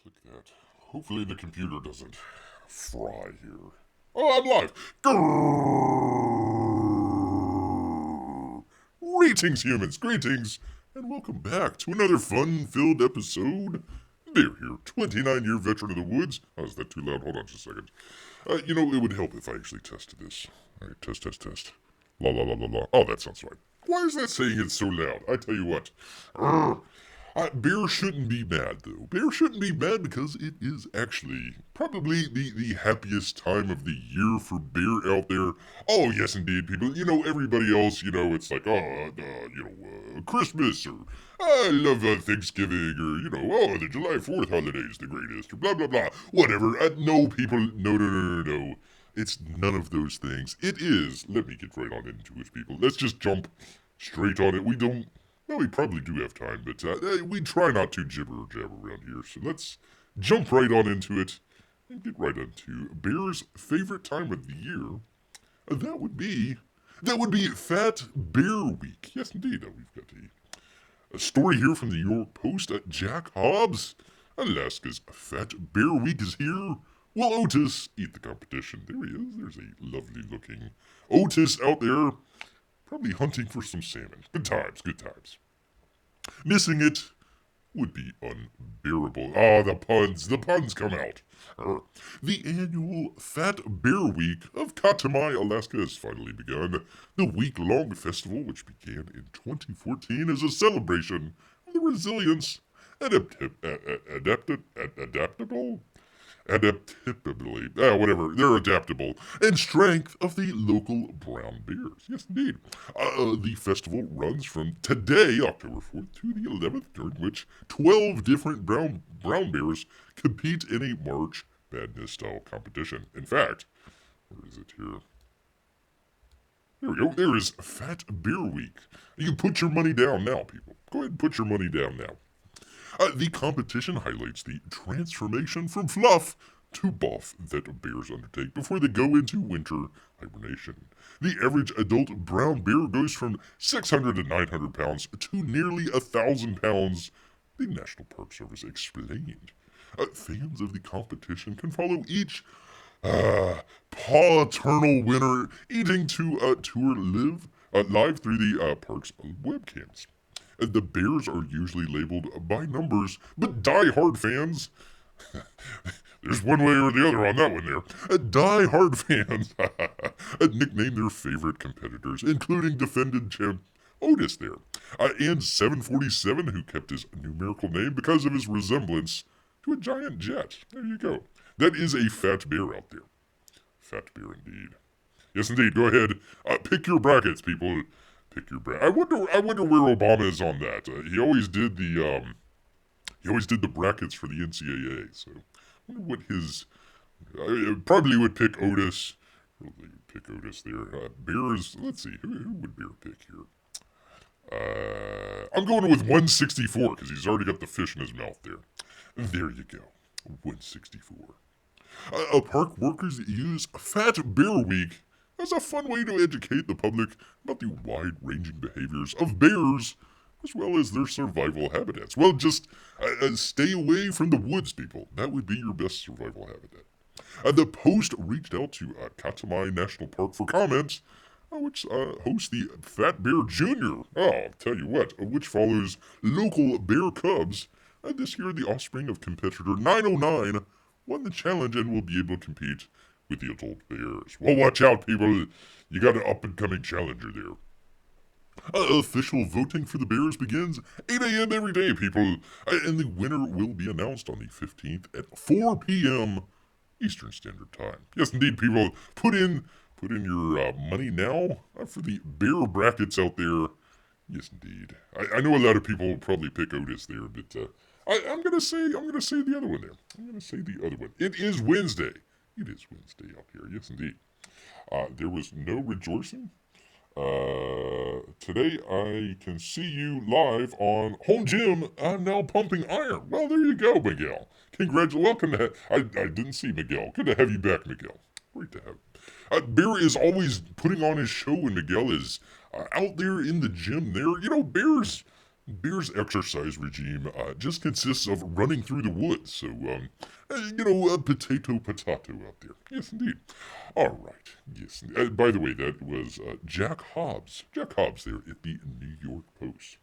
click that. Hopefully the computer doesn't fry here. Oh, I'm live! Grrrrr. Greetings, humans, greetings, and welcome back to another fun-filled episode. Bear here, 29-year veteran of the woods. Oh, is that too loud? Hold on just a second. It would help if I actually tested this. All right, test. La la la la la. Oh, that sounds right. Why is that saying it so loud? I tell you what. Bear shouldn't be mad, though. Bear shouldn't be mad because it is actually probably the happiest time of the year for Bear out there. Oh, yes, indeed, people. Everybody else, it's like, Christmas, or I love Thanksgiving, or, the July 4th holiday is the greatest, or blah, blah, blah. Whatever. No, people, no. It's none of those things. It is. Let me get right on into it, people. Let's just jump straight on it. Well, we probably do have time, but we try not to jibber or jabber around here. So let's jump right on into it and get right into Bear's favorite time of the year. That would be FatBearWeek. Yes, indeed. We've got a story here from the New York Post. Jack Hobbs, Alaska's Fat Bear Week is here. Will Otis eat the competition? There he is. There's a lovely looking Otis out there, probably hunting for some salmon. Good times. Missing it would be unbearable. The puns come out. The annual Fat Bear Week of Katamai, Alaska has finally begun. The week-long festival, which began in 2014 as a celebration of the resilience, they're adaptable, and strength of the local brown bears. Yes, indeed. The festival runs from today, October 4th, to the 11th, during which 12 different brown bears compete in a March Madness-style competition. In fact, where is it here? There we go. There is Fat Bear Week. You can put your money down now, people. Go ahead and put your money down now. The competition highlights the transformation from fluff to buff that bears undertake before they go into winter hibernation. The average adult brown bear goes from 600 to 900 pounds to nearly 1,000 pounds, the National Park Service explained. Fans of the competition can follow each paternal winner eating to tour live through the park's webcams. The bears are usually labeled by numbers, but die-hard fans, there's one way or the other on that one there, die-hard fans nickname their favorite competitors, including defending champ Otis there, and 747, who kept his numerical name because of his resemblance to a giant jet. There you go. That is a fat bear out there. Fat bear indeed. Yes, indeed. Go ahead. Pick your brackets, people. Pick your bracket. I wonder where Obama is on that. He always did the brackets for the NCAA. So I wonder what his. I probably would pick Otis. Probably would pick Otis there. Bears. Let's see. Who would Bear pick here? I'm going with 164 because he's already got the fish in his mouth there. There you go. 164. Park workers use Fat Bear Week as a fun way to educate the public about the wide-ranging behaviors of bears, as well as their survival habitats. Well, just stay away from the woods, people. That would be your best survival habitat. The Post reached out to Katamai National Park for comments, which hosts the Fat Bear Jr. I'll tell you what, which follows local bear cubs. This year, the offspring of competitor 909 won the challenge and will be able to compete with the adult bears. Well, watch out, people. You got an up-and-coming challenger there. Official voting for the bears begins 8 a.m. every day, people. And the winner will be announced on the 15th at 4 p.m. Eastern Standard Time. Yes, indeed, people. Put in your money now for the bear brackets out there. Yes, indeed. I know a lot of people will probably pick Otis there, but I'm gonna say the other one there. I'm gonna say the other one. It is Wednesday. It is Wednesday out here. Yes, indeed. There was no rejoicing. Today I can see you live on Home Gym. I'm now pumping iron. Well, there you go, Miguel. Welcome to. I didn't see Miguel. Good to have you back, Miguel. Great to have. Bear is always putting on his show when Miguel is out there in the gym. There, bears Bear's exercise regime just consists of running through the woods. So, potato out there. Yes, indeed. All right. Yes. By the way, that was Jack Hobbs. Jack Hobbs there at the New York Post.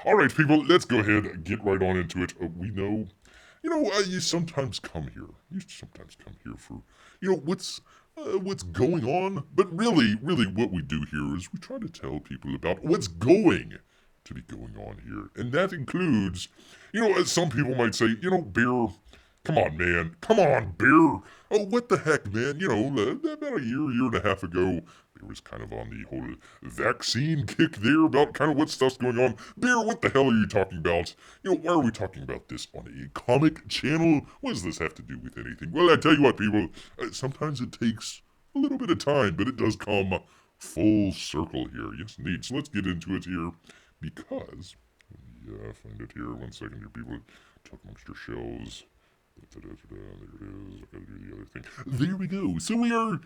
All right, people, let's go ahead and get right on into it. We know, you sometimes come here. You sometimes come here for, what's going on. But really, really, what we do here is we try to tell people about what's going to be going on here. And that includes, as some people might say, Bear, come on, man. Come on, Bear. Oh, what the heck, man? About a year and a half ago, Bear was kind of on the whole vaccine kick there about kind of what stuff's going on. Bear, what the hell are you talking about? Why are we talking about this on a comic channel? What does this have to do with anything? Well, I tell you what, people, sometimes it takes a little bit of time, but it does come full circle here. Yes, indeed. So let's get into it here because, let me find it here. 1 second here, people. Talk amongst your shells. There it is. I gotta do the other thing. There we go. So we are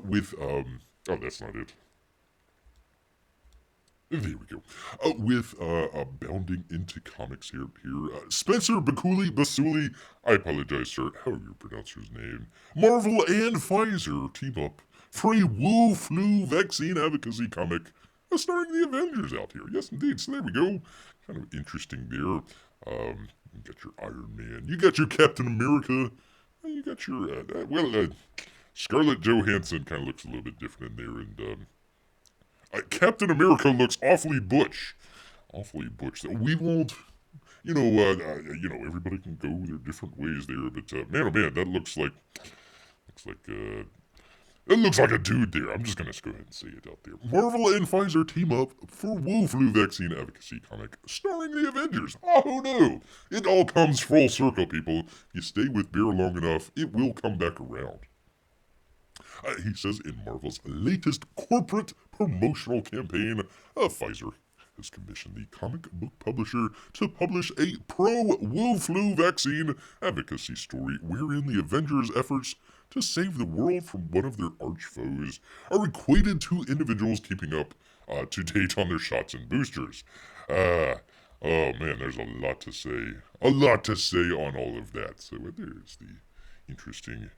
with oh, that's not it. There we go. With bounding into comics here. Spencer Basuli. I apologize, sir. How do you pronounce his name? Marvel and Pfizer team up for a Wu Flu vaccine advocacy comic starring the Avengers out here. Yes, indeed. So there we go. Kind of interesting there. You got your Iron Man. You got your Captain America. You got your, Scarlett Johansson kind of looks a little bit different in there. And Captain America looks awfully butch. Awfully butch. We won't, everybody can go their different ways there. But, man, oh man, that looks like it looks like a dude there. I'm just going to go ahead and say it out there. Marvel and Pfizer team up for Wu Flu vaccine advocacy comic starring the Avengers. Oh no! It all comes full circle, people. You stay with Bear long enough, it will come back around. He says in Marvel's latest corporate promotional campaign, Pfizer has commissioned the comic book publisher to publish a pro-Wu Flu vaccine advocacy story wherein the Avengers' efforts to save the world from one of their arch foes are equated to individuals keeping up to date on their shots and boosters. Oh man, there's a lot to say. A lot to say on all of that. So there's the interesting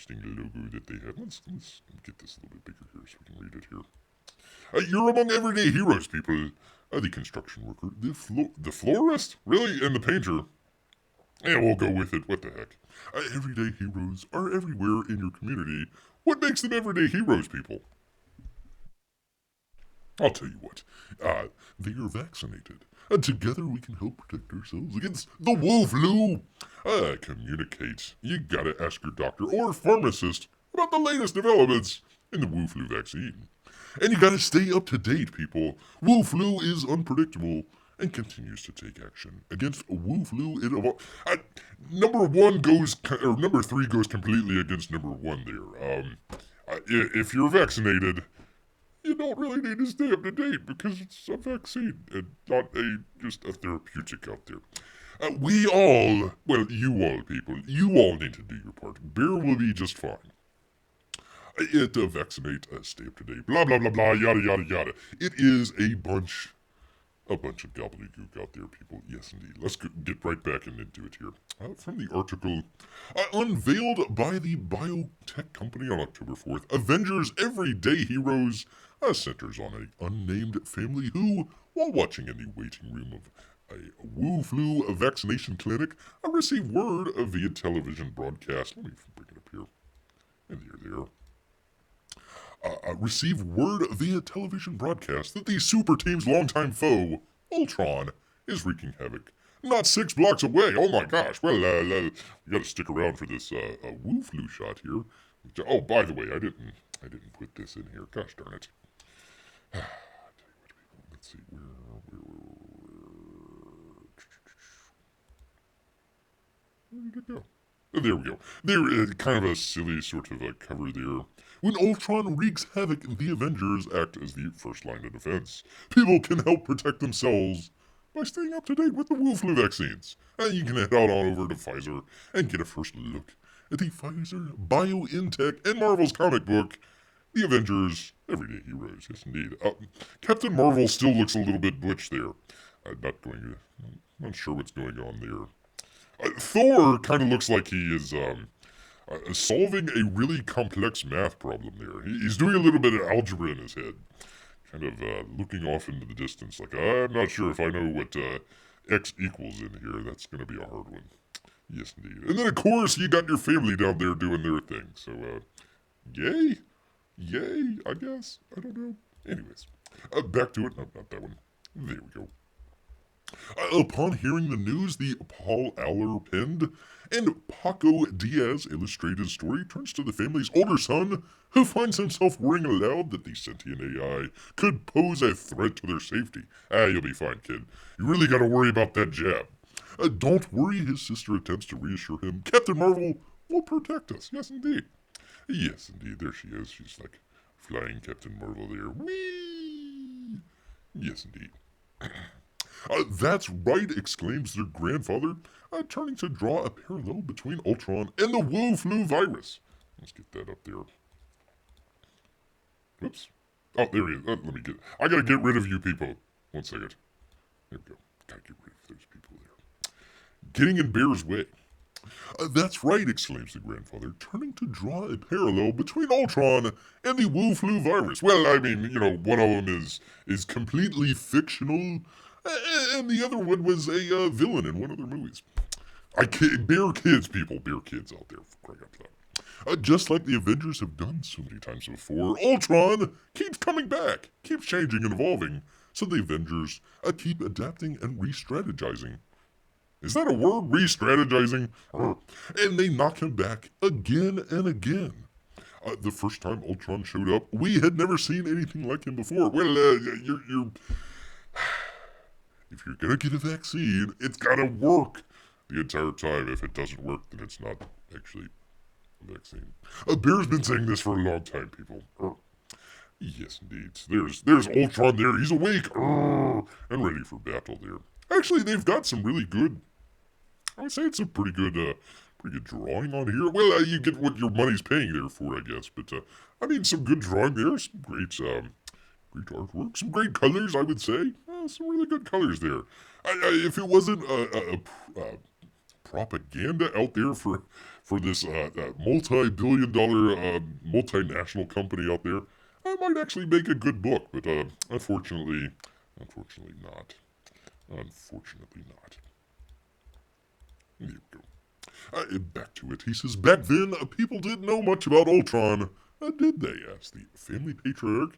logo that they have. Let's get this a little bit bigger here so we can read it here. You're among everyday heroes, people. The construction worker, the florist, really, and the painter. Yeah, we'll go with it. What the heck? Everyday heroes are everywhere in your community. What makes them everyday heroes, people? I'll tell you what. They are vaccinated. Together we can help protect ourselves against the Wu Flu. Communicate. You gotta ask your doctor or pharmacist about the latest developments in the Wu Flu vaccine. And you gotta stay up to date, people. Wu Flu is unpredictable and continues to take action against Wu Flu. Number 3 goes completely against number 1 there. If you're vaccinated, you don't really need to stay up to date because it's a vaccine and not just a therapeutic out there. You all people, you all need to do your part. Bear will be just fine. Vaccinate, stay up to date, blah, blah, blah, blah, yada, yada, yada. It is a bunch of gobbledygook out there, people. Yes, indeed. Let's get right back into it here. From the article, unveiled by the biotech company on October 4th, Avengers Everyday Heroes centers on an unnamed family who, while watching in the waiting room of a Wu Flu vaccination clinic, received word via television broadcast. Let me bring it up here. And there. Received word via television broadcast that the super team's longtime foe, Ultron, is wreaking havoc. Not 6 blocks away. Oh my gosh. Well, we gotta stick around for this Wu Flu shot here. Oh, by the way, I didn't put this in here. Gosh darn it. I'll tell you what, people. Let's see where. Where did it go? Oh, there we go. There is kind of a silly sort of cover there. When Ultron wreaks havoc, the Avengers act as the first line of defense. People can help protect themselves by staying up to date with the Wu Flu vaccines. And you can head on over to Pfizer and get a first look at the Pfizer, BioNTech, and Marvel's comic book, The Avengers Everyday Heroes. Yes, indeed. Captain Marvel still looks a little bit butch there. not going to. Not sure what's going on there. Thor kind of looks like he is solving a really complex math problem there. He's doing a little bit of algebra in his head, kind of looking off into the distance, like, I'm not sure if I know what x equals in here. That's going to be a hard one. Yes, indeed. And then, of course, you got your family down there doing their thing. So, yay? Yay, I guess. I don't know. Anyways, back to it. No, not that one. There we go. Upon hearing the news, the Paul Aller penned and Paco Diaz illustrated story turns to the family's older son, who finds himself worrying aloud that the sentient AI could pose a threat to their safety. You'll be fine, kid. You really gotta worry about that jab. Don't worry, his sister attempts to reassure him. Captain Marvel will protect us. Yes, indeed. Yes, indeed. There she is. She's like flying Captain Marvel there. Whee! Yes, indeed. That's right, exclaims their grandfather, turning to draw a parallel between Ultron and the Wu Flu virus. Let's get that up there. Whoops. Oh, there he is. Let me get. I gotta get rid of you people. 1 second. There we go. Gotta get rid of those people there. Getting in Bear's way. That's right, exclaims the grandfather, turning to draw a parallel between Ultron and the Wu Flu virus. Well, I mean, one of them is completely fictional, and the other one was a villain in one of their movies. Bear kids, people, bear kids out there, for crying out loud. Just like the Avengers have done so many times before, Ultron keeps coming back, keeps changing and evolving, so the Avengers keep adapting and re-strategizing. Is that a word? Re-strategizing? And they knock him back again and again. The first time Ultron showed up, we had never seen anything like him before. Well, you're if you're gonna get a vaccine, it's gotta work the entire time. If it doesn't work, then it's not actually a vaccine. Bear's been saying this for a long time, people. Yes, indeed. There's Ultron there. He's awake and ready for battle there. Actually, they've got some really good. I would say it's a pretty good drawing on here. Well, you get what your money's paying there for, I guess. But I mean, some good drawing there. Some great artwork. Some great colors, I would say. Some really good colors there. If it wasn't a propaganda out there for this multi-billion-dollar multinational company out there, I might actually make a good book. But unfortunately not. Unfortunately not. There we go. Back to it. He says, back then, people didn't know much about Ultron. Did they? Asked the family patriarch,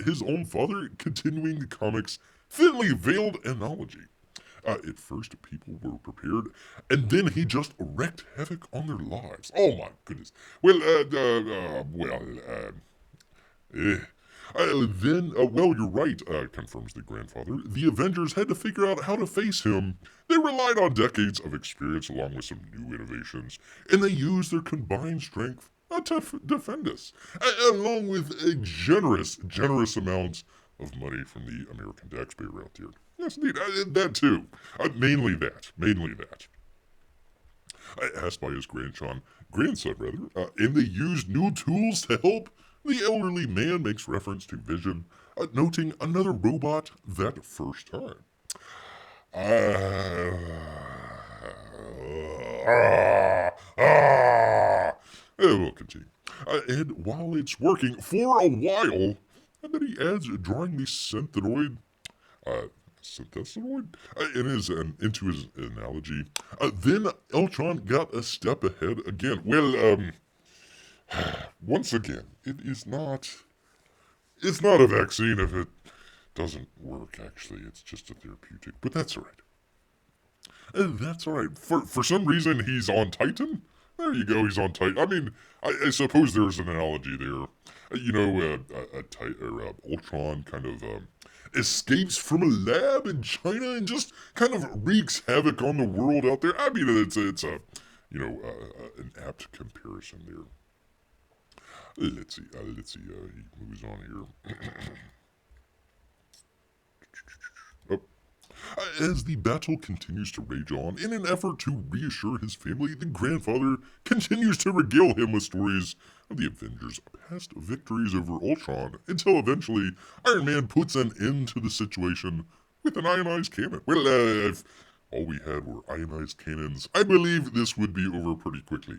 his own father, continuing the comics' thinly veiled analogy. At first, people were prepared, and then he just wreaked havoc on their lives. Oh my goodness. Well, well, you're right, confirms the grandfather. The Avengers had to figure out how to face him. They relied on decades of experience along with some new innovations, and they used their combined strength to defend us, along with a generous amounts of money from the American taxpayer out there. Yes, indeed, that too. Mainly that. Asked by his grandson, and they used new tools to help. The elderly man makes reference to Vision, noting another robot that first time. We'll continue. And while it's working for a while, and then he adds drawing the synthesoid into his analogy. Then Ultron got a step ahead again. Well, once again, it's not a vaccine if it doesn't work, actually. It's just a therapeutic, but that's all right. That's all right. For some reason, he's on Titan? There you go, he's on Titan. I mean, I suppose there's an analogy there. Ultron kind of escapes from a lab in China and just kind of wreaks havoc on the world out there. I mean, it's an apt comparison there. Let's see, he moves on here. As the battle continues to rage on, in an effort to reassure his family, the grandfather continues to regale him with stories of the Avengers' past victories over Ultron, until eventually Iron Man puts an end to the situation with an ionized cannon. Well, if all we had were ionized cannons, I believe this would be over pretty quickly.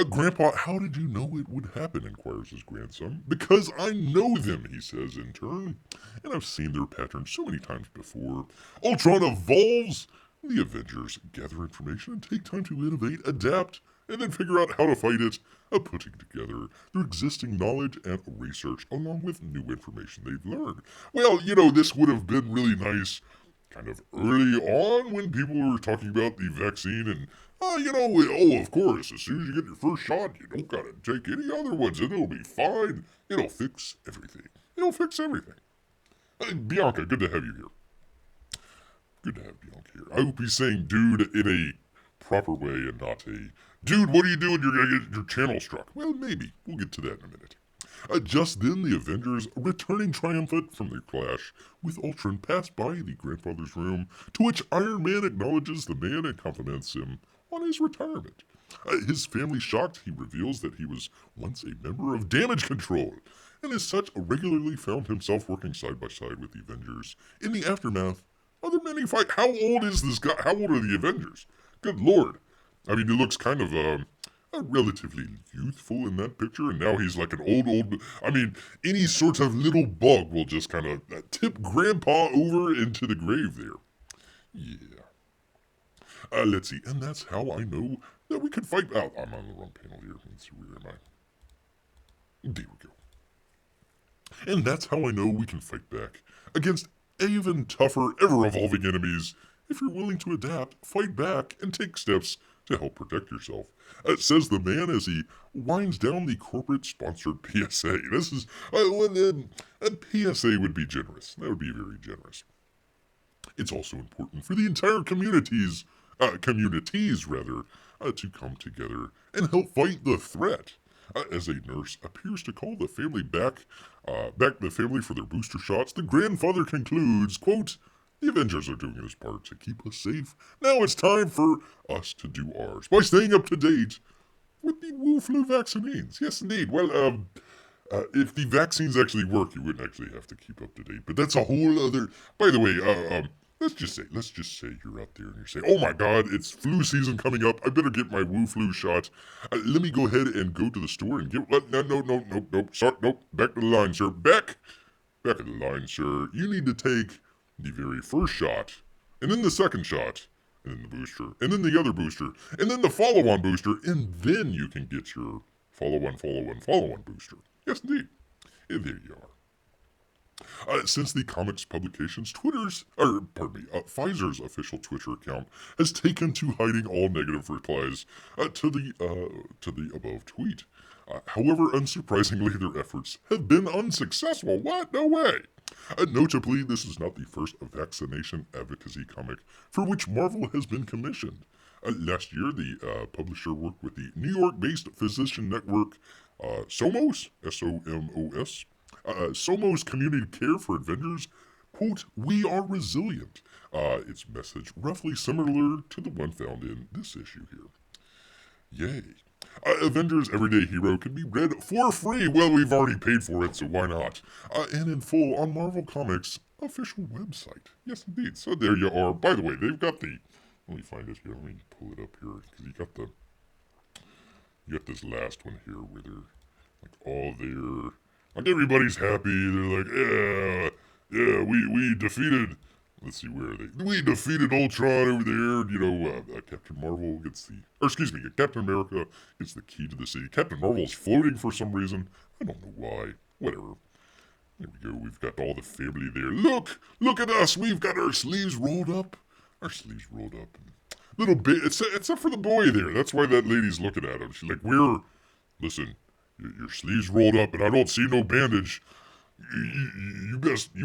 Grandpa, how did you know it would happen? Inquires his grandson. Because I know them, he says in turn, and I've seen their pattern so many times before. Ultron evolves. The Avengers gather information and take time to innovate, adapt, and then figure out how to fight it, putting together their existing knowledge and research along with new information they've learned. Well, this would have been really nice kind of early on when people were talking about the vaccine and, of course, as soon as you get your first shot, you don't gotta take any other ones and it'll be fine. It'll fix everything. It'll fix everything. Bianca, good to have you here. Good to have Bianca here. I hope he's saying dude in a proper way and not a dude, what are you doing? You're gonna get your channel struck. Well, maybe. We'll get to that in a minute. Just then, the Avengers, returning triumphant from their clash with Ultron, pass by the grandfather's room, to which Iron Man acknowledges the man and compliments him on his retirement. His family shocked, he reveals that he was once a member of Damage Control, and as such regularly found himself working side by side with the Avengers in the aftermath of the many fights. How old is this guy? How old are the Avengers? Good lord. I mean, he looks kind of, relatively youthful in that picture, and now he's like an old. I mean, any sort of little bug will just kind of tip Grandpa over into the grave there. Yeah. Let's see, and that's how I know that we can fight. Oh, I'm on the wrong panel here. Let's see, where am I? There we go. And that's how I know we can fight back against even tougher, ever-evolving enemies if you're willing to adapt, fight back, and take steps to help protect yourself. Says the man as he winds down the corporate-sponsored PSA. This is, a PSA would be generous. That would be very generous. It's also important for the entire communities to come together and help fight the threat. As a nurse appears to call the family back the family for their booster shots, the grandfather concludes, quote, the Avengers are doing their part to keep us safe. Now it's time for us to do ours by staying up to date with the Wu flu vaccines. Yes, indeed. Well, if the vaccines actually work, you wouldn't actually have to keep up to date. But that's a whole other. By the way, let's just say you're out there and you're saying, oh my God, it's flu season coming up. I better get my Wu flu shot. Let me go ahead and go to the store and get. Nope. Sorry, nope. Back to the line, sir. Back of the line, sir. You need to take the very first shot, and then the second shot, and then the booster, and then the other booster, and then the follow-on booster, and then you can get your follow-on booster. Yes, indeed. And there you are. Since the comics publications, Pfizer's official Twitter account has taken to hiding all negative replies to the above tweet. However, unsurprisingly, their efforts have been unsuccessful. What? No way. Notably, this is not the first vaccination advocacy comic for which Marvel has been commissioned. Last year, the publisher worked with the New York-based physician network Somos, S-O-M-O-S, Somos Community Care for Avengers, quote, we are resilient. Its message roughly similar to the one found in this issue here. Yay. Avengers Everyday Hero can be read for free. Well, we've already paid for it, so why not? And in full on Marvel Comics' official website. Yes, indeed. So there you are. By the way, they've got the. Let me find it here. Let me pull it up here because you got this last one here where they're like all there. Like everybody's happy. They're like, yeah, we defeated. Let's see, where are they? We defeated Ultron over there. Captain Marvel gets Captain America gets the key to the city. Captain Marvel's floating for some reason. I don't know why. Whatever. There we go. We've got all the family there. Look at us. We've got our sleeves rolled up. Little bit, except for the boy there. That's why that lady's looking at him. She's like, listen, your sleeves rolled up and I don't see no bandage. You best be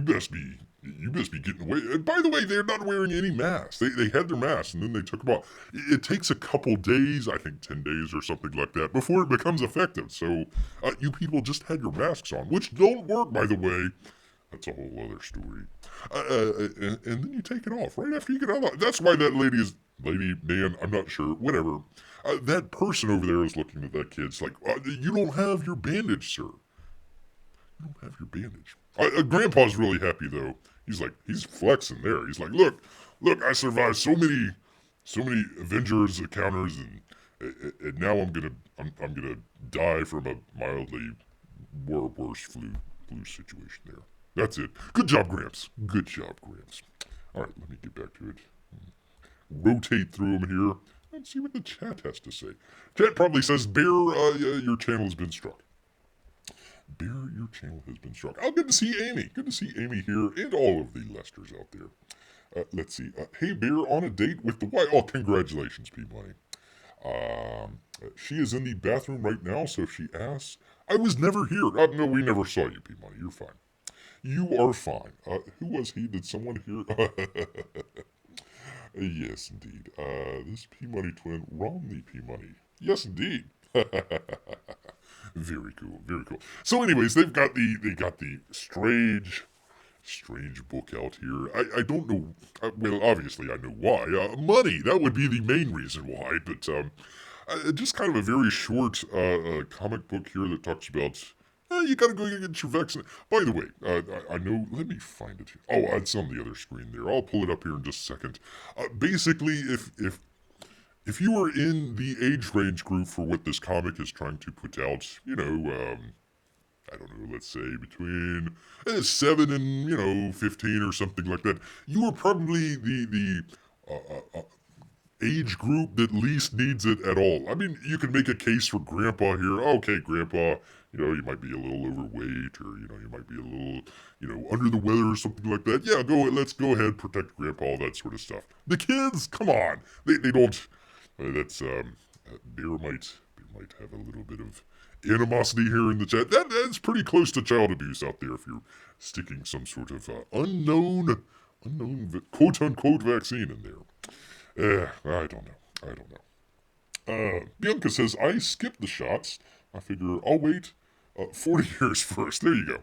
getting away. And by the way, they're not wearing any masks. They had their masks and then they took them off. It takes a couple days, I think 10 days or something like that, before it becomes effective. So you people just had your masks on, which don't work, by the way. That's a whole other story. And then you take it off right after you get out. That's why that lady, man, I'm not sure, whatever. That person over there is looking at that kid. It's like, you don't have your bandage, sir. You don't have your bandage. Grandpa's really happy, though. he's flexing there. He's like, look, I survived so many Avengers encounters, and now I'm gonna die from a mildly worse flu situation there. That's it. Good job, Gramps. Good job, Gramps. All right, let me get back to it. Rotate through them here and see what the chat has to say. Chat probably says, Bear, your channel has been struck. Bear, your channel has been struck. Oh, good to see Amy. Good to see Amy here and all of the Lesters out there. Let's see. Hey, Bear, on a date with the wife. Oh, congratulations, P-Money. She is in the bathroom right now, so she asks, I was never here. No, we never saw you, P-Money. You're fine. You are fine. Who was he? Did someone hear? Yes, indeed. This P-Money twin, Romney P-Money. Yes, indeed. Very cool, very cool. So, anyways, they got the strange book out here. I don't know. Well, obviously, I know why. Money. That would be the main reason why. But just kind of a very short comic book here that talks about. You gotta go get your vaccine. By the way, I know. Let me find it here. Oh, it's on the other screen there. I'll pull it up here in just a second. Basically, if you are in the age range group for what this comic is trying to put out, I don't know, let's say between 7 and 15 or something like that, you are probably the age group that least needs it at all. I mean, you can make a case for Grandpa here. Okay, Grandpa, you might be a little overweight, or you might be a little, under the weather or something like that. Yeah, let's go ahead, protect Grandpa, all that sort of stuff. The kids, come on, they don't. That's Bear might have a little bit of animosity here in the chat. That's pretty close to child abuse out there if you're sticking some sort of unknown quote unquote vaccine in there. I don't know. Bianca says, I skipped the shots. I figure I'll wait 40 years first. There you go.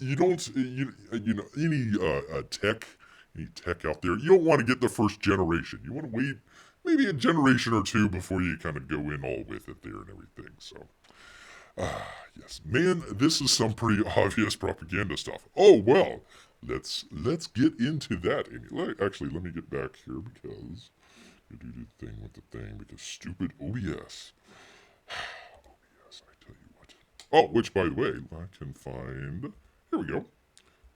You don't, any tech out there, you don't want to get the first generation. You want to wait maybe a generation or two before you kind of go in all with it there and everything. So, yes, man, this is some pretty obvious propaganda stuff. Oh, well, let's get into that, Amy. Actually, let me get back here because you do the thing with the thing because stupid OBS. OBS, I tell you what. Oh, which, by the way, I can find. Here we go.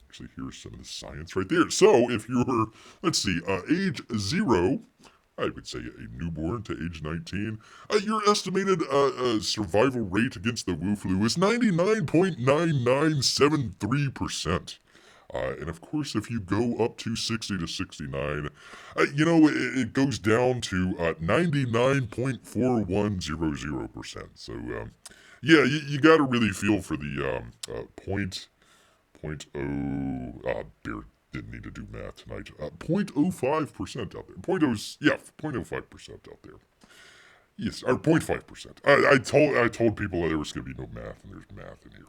Actually, here's some of the science right there. So, if you're, let's see, age 0, I would say a newborn to age 19, your estimated survival rate against the Wu flu is 99.9973%. And of course, if you go up to 60 to 69, it goes down to 99.4100%. So, yeah, you got to really feel for the point oh, Bear didn't need to do math tonight. 0.05% out there. 0.05% out there. Yes, or 0.5%. I told people there was going to be no math, and there's math in here.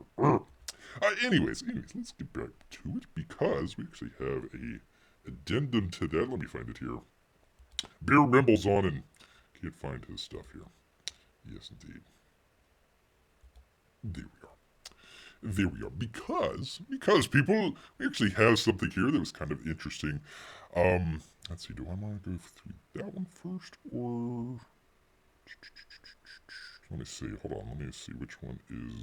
Anyways, let's get back to it because we actually have a addendum to that. Let me find it here. Bear rambles on and can't find his stuff here. Yes, indeed. There we are. There we are. Because people, we actually have something here that was kind of interesting. Let's see, do I want to go through that one first, or let me see, hold on, let me see which one is.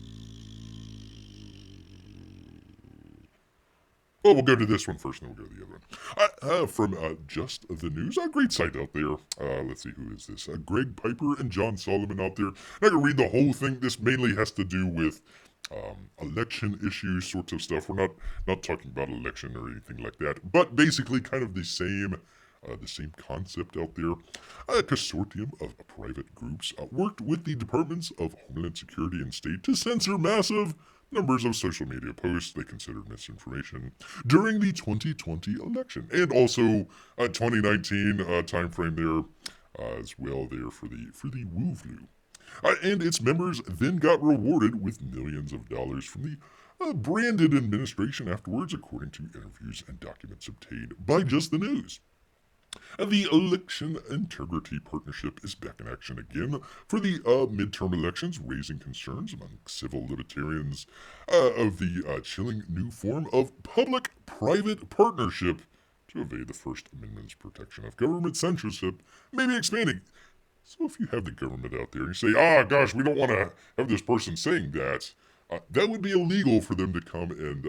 Oh, we'll go to this one first, and then we'll go to the other one. From Just the News, a great site out there. Let's see, who is this? Greg Piper and John Solomon out there. I'm not going to read the whole thing. This mainly has to do with election issues, sorts of stuff. We're not talking about election or anything like that, but basically kind of the same concept out there. A consortium of private groups worked with the Departments of Homeland Security and State to censor massive numbers of social media posts they considered misinformation during the 2020 election, and also 2019 timeframe there as well there for the Wu flu. And its members then got rewarded with millions of dollars from the branded administration afterwards, according to interviews and documents obtained by Just the News. The Election Integrity Partnership is back in action again for the midterm elections, raising concerns among civil libertarians of the chilling new form of public-private partnership to evade the First Amendment's protection of government censorship, maybe expanding. So if you have the government out there and you say, gosh, we don't want to have this person saying that, that would be illegal for them to come and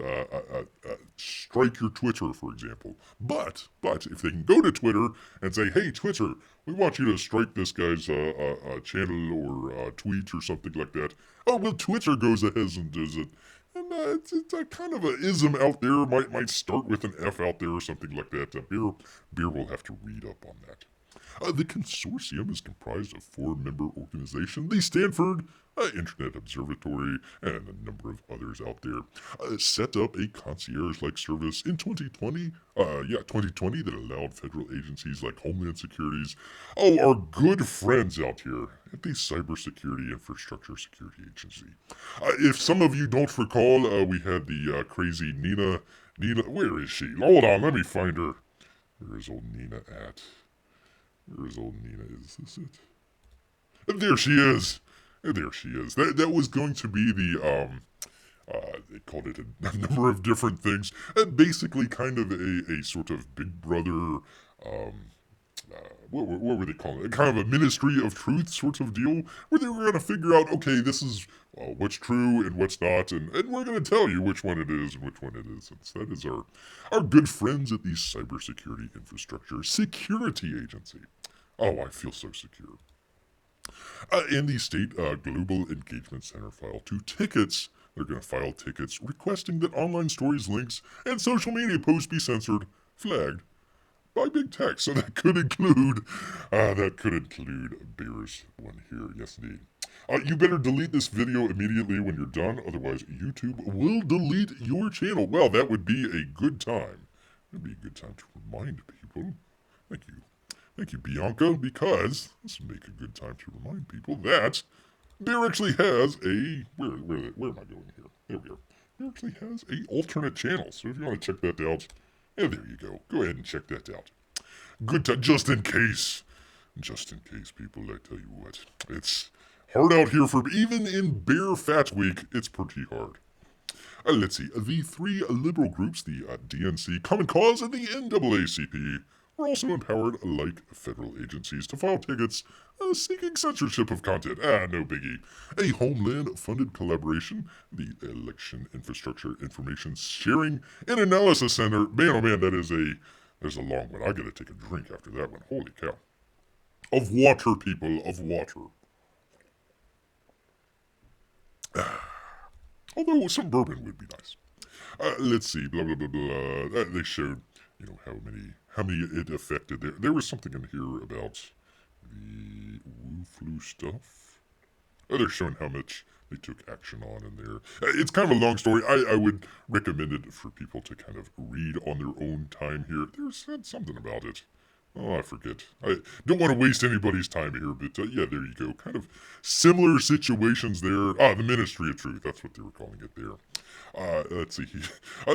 strike your Twitter, for example. But if they can go to Twitter and say, hey, Twitter, we want you to strike this guy's channel or tweet or something like that. Oh, well, Twitter goes ahead and does it. And it's a kind of a ism out there. Might start with an F out there or something like that. Beer will have to read up on that. The consortium is comprised of 4-member organizations, the Stanford Internet Observatory, and a number of others out there. Set up a concierge-like service in 2020, 2020, that allowed federal agencies like Homeland Security's, our good friends out here at the Cybersecurity Infrastructure Security Agency. If some of you don't recall, we had the crazy Nina, where is she? Hold on, let me find her. Where is old Nina at? Where is old Nina? Is this it? There she is. There she is. That was going to be the they called it a number of different things. Basically, kind of a sort of Big Brother. What were they calling it? Kind of a Ministry of Truth sort of deal, where they were going to figure out, okay, this is what's true and what's not, and we're going to tell you which one it is and which one it isn't. That is our good friends at the Cybersecurity Infrastructure Security Agency. Oh, I feel so secure. And the State Global Engagement Center filed 2 tickets. They're going to file tickets requesting that online stories, links, and social media posts be censored, flagged by big tech. So that could include Bear's one here. Yes, indeed. You better delete this video immediately when you're done, otherwise YouTube will delete your channel. Well, that would be a good time. It would be a good time to remind people. Thank you. Thank you, Bianca, because this would make a good time to remind people that Bear actually has a... Where am I going here? There we are. Bear actually has a alternate channel, so if you want to check that out, yeah, there you go. Go ahead and check that out. Good time, just in case. Just in case, people, I tell you what. It's hard out here for... Even in Bear Fat Week, it's pretty hard. Let's see. The 3 liberal groups, the DNC, Common Cause, and the NAACP, were also empowered, like federal agencies, to file tickets seeking censorship of content. No biggie. A Homeland-funded collaboration, the Election Infrastructure Information Sharing and Analysis Center. Man, oh man, there's a long one. I gotta take a drink after that one. Holy cow. Of water, people, of water. Although some bourbon would be nice. Let's see, blah, blah, blah, blah. They showed, how many it affected. There was something in here about the Wu flu stuff. They're showing how much they took action on in there. It's kind of a long story. I would recommend it for people to kind of read on their own time here. They said something about it. Oh, I forget. I don't want to waste anybody's time here, but yeah, there you go. Kind of similar situations there. The Ministry of Truth. That's what they were calling it there. Let's see.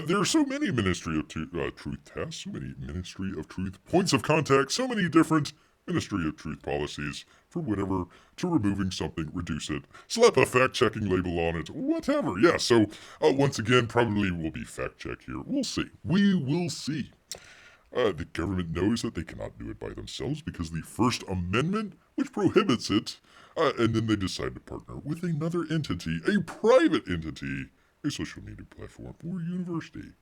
There are so many Ministry of Truth tests, so many Ministry of Truth points of contact, so many different Ministry of Truth policies for whatever, to removing something, reduce it, slap a fact-checking label on it, whatever. Yeah, so once again, probably will be fact-check here. We'll see. We will see. The government knows that they cannot do it by themselves because the First Amendment, which prohibits it, and then they decide to partner with another entity, a private entity, a social media platform, or university.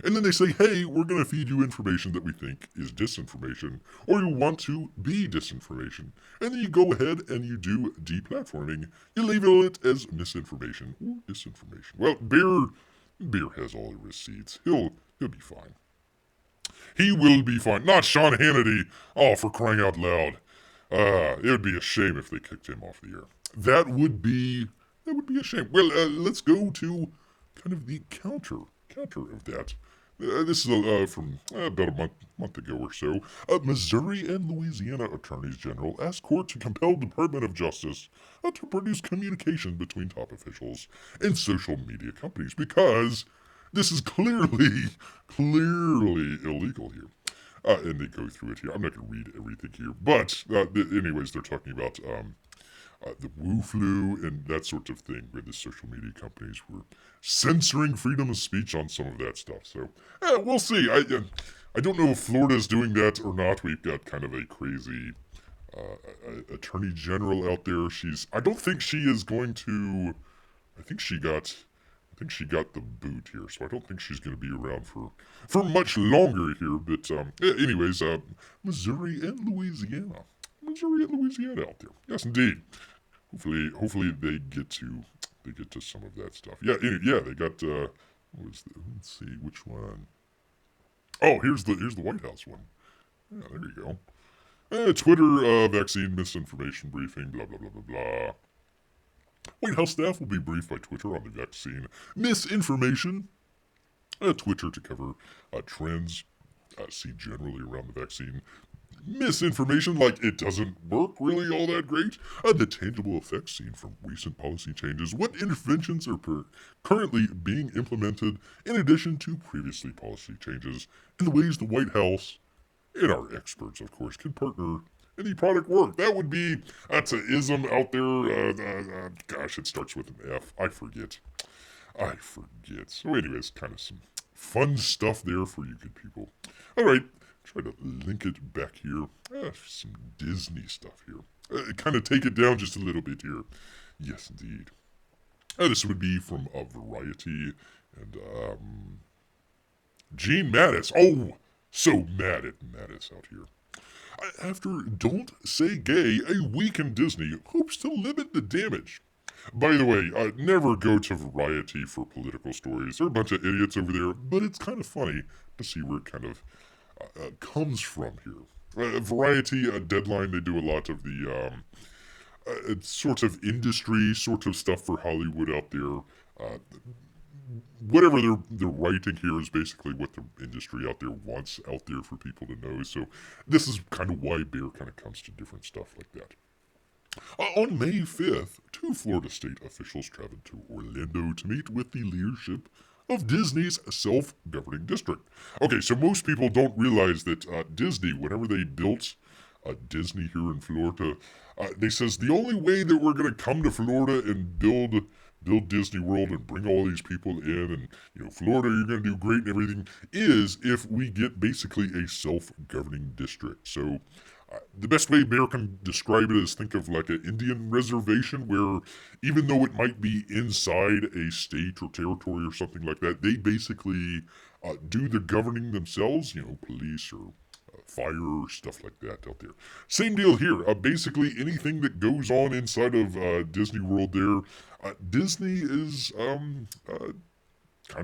And then they say, hey, we're going to feed you information that we think is disinformation, or you want to be disinformation. And then you go ahead and you do deplatforming. You label it as misinformation or disinformation. Well, Bear has all the receipts. He'll be fine. He will be fine. Not Sean Hannity. Oh, for crying out loud. It would be a shame if they kicked him off the air. That would be a shame. Well, let's go to kind of the counter of that. This is from about a month ago or so. Missouri and Louisiana attorneys general asked court to compel Department of Justice to produce communication between top officials and social media companies because this is clearly illegal here. And they go through it here. I'm not going to read everything here, but anyways, they're talking about the Wu flu and that sort of thing, where the social media companies were censoring freedom of speech on some of that stuff. So we'll see. I don't know if Florida's doing that or not. We've got kind of a crazy attorney general out there. I don't think she is going to. I think she got the boot here, so I don't think she's going to be around for much longer here. But anyways, Missouri and Louisiana out there. Yes, indeed. Hopefully they get to some of that stuff. Yeah, they got. Let's see which one. Oh, here's the White House one. Yeah, there you go. Twitter vaccine misinformation briefing. Blah blah blah blah blah. White House staff will be briefed by Twitter on the vaccine misinformation. Twitter to cover trends seen generally around the vaccine misinformation, like it doesn't work really all that great. The tangible effects seen from recent policy changes. What interventions are currently being implemented in addition to previously policy changes, and the ways the White House and our experts, of course, can partner in the product work. That would be, that's an ism out there. Gosh, it starts with an F. I forget. So anyways, kind of some fun stuff there for you good people. All right, try to link it back here. Some Disney stuff here. Kind of take it down just a little bit here. Yes, indeed. This would be from Variety and Gene Mattis. Oh, so mad at Mattis out here. After Don't Say Gay, a week in Disney hopes to limit the damage. By the way, never go to Variety for political stories. They're a bunch of idiots over there, but it's kind of funny to see where it kind of comes from here. Variety, Deadline, they do a lot of the sort of industry sort of stuff for Hollywood out there. Whatever they're writing here is basically what the industry out there wants out there for people to know. So this is kind of why Bear kind of comes to different stuff like that. On May 5th, 2 Florida state officials traveled to Orlando to meet with the leadership of Disney's self-governing district. Okay, so most people don't realize that Disney, whenever they built Disney here in Florida, they says the only way that we're going to come to Florida and build Disney World and bring all these people in, and Florida, you're going to do great and everything, is if we get basically a self-governing district. So the best way Bear can describe it is think of like an Indian reservation where even though it might be inside a state or territory or something like that, they basically do the governing themselves, police or fire or stuff like that out there. Same deal here. Basically anything that goes on inside of Disney World there, Disney is kind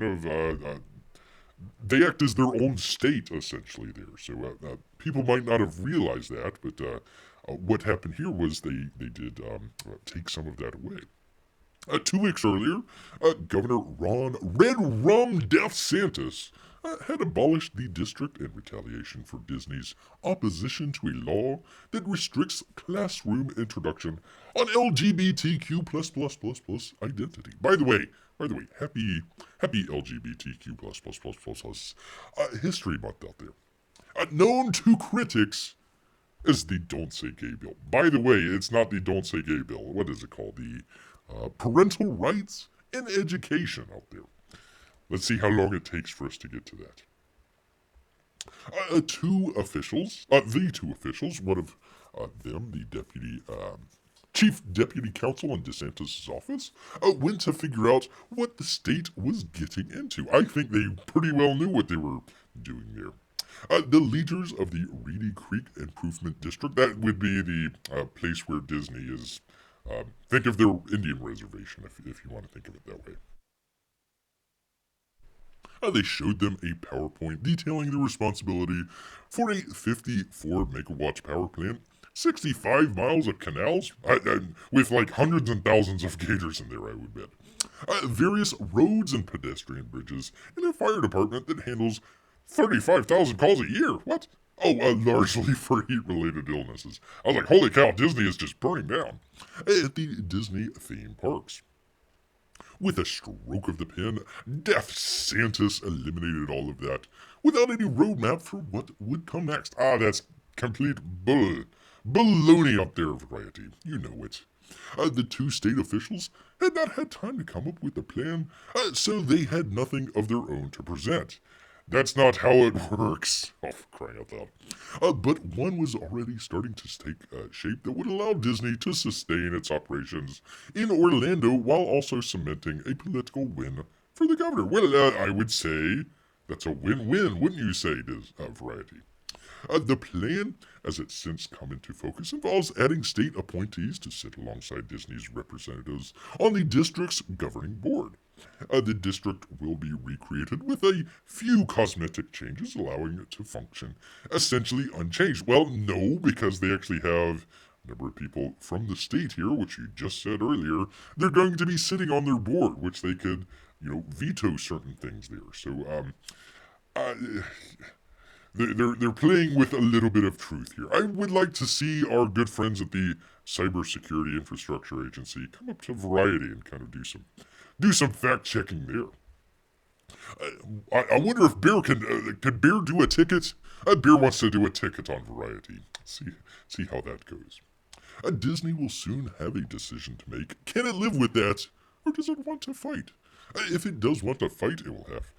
of they act as their own state, essentially, there. So people might not have realized that, but what happened here was they did take some of that away. 2 weeks earlier, Governor Red Rum DeSantis had abolished the district in retaliation for Disney's opposition to a law that restricts classroom introduction on LGBTQ+++ identity. By the way, happy LGBTQ+++ History Month out there. Known to critics as the Don't Say Gay Bill. By the way, it's not the Don't Say Gay Bill. What is it called? The Parental Rights in Education out there. Let's see how long it takes for us to get to that. The two officials, one of them, the Chief Deputy Counsel in DeSantis' office, went to figure out what the state was getting into. I think they pretty well knew what they were doing there. The leaders of the Reedy Creek Improvement District, that would be the place where Disney is. Think of their Indian reservation, if you want to think of it that way. They showed them a PowerPoint detailing the responsibility for a 54 megawatt power plant, 65 miles of canals, with like hundreds and thousands of gators in there, I would bet. Various roads and pedestrian bridges, and a fire department that handles 35,000 calls a year. What? Oh, largely for heat-related illnesses. I was like, holy cow, Disney is just burning down. At the Disney theme parks. With a stroke of the pen, DeSantis eliminated all of that without any roadmap for what would come next. That's complete baloney up there, Variety. You know it. The two state officials had not had time to come up with a plan, so they had nothing of their own to present. That's not how it works. Oh, for crying out loud. But one was already starting to take shape that would allow Disney to sustain its operations in Orlando while also cementing a political win for the governor. Well, I would say that's a win-win, wouldn't you say, Variety? The plan, as it's since come into focus, involves adding state appointees to sit alongside Disney's representatives on the district's governing board. The district will be recreated with a few cosmetic changes, allowing it to function essentially unchanged. Well, no, because they actually have a number of people from the state here, which you just said earlier. They're going to be sitting on their board, which they could, veto certain things there. So, uh, they're playing with a little bit of truth here. I would like to see our good friends at the Cybersecurity Infrastructure Agency come up to Variety and kind of do some fact checking there. I wonder if Bear could Bear do a ticket? Bear wants to do a ticket on Variety. See how that goes. Disney will soon have a decision to make. Can it live with that, or does it want to fight? If it does want to fight, it will have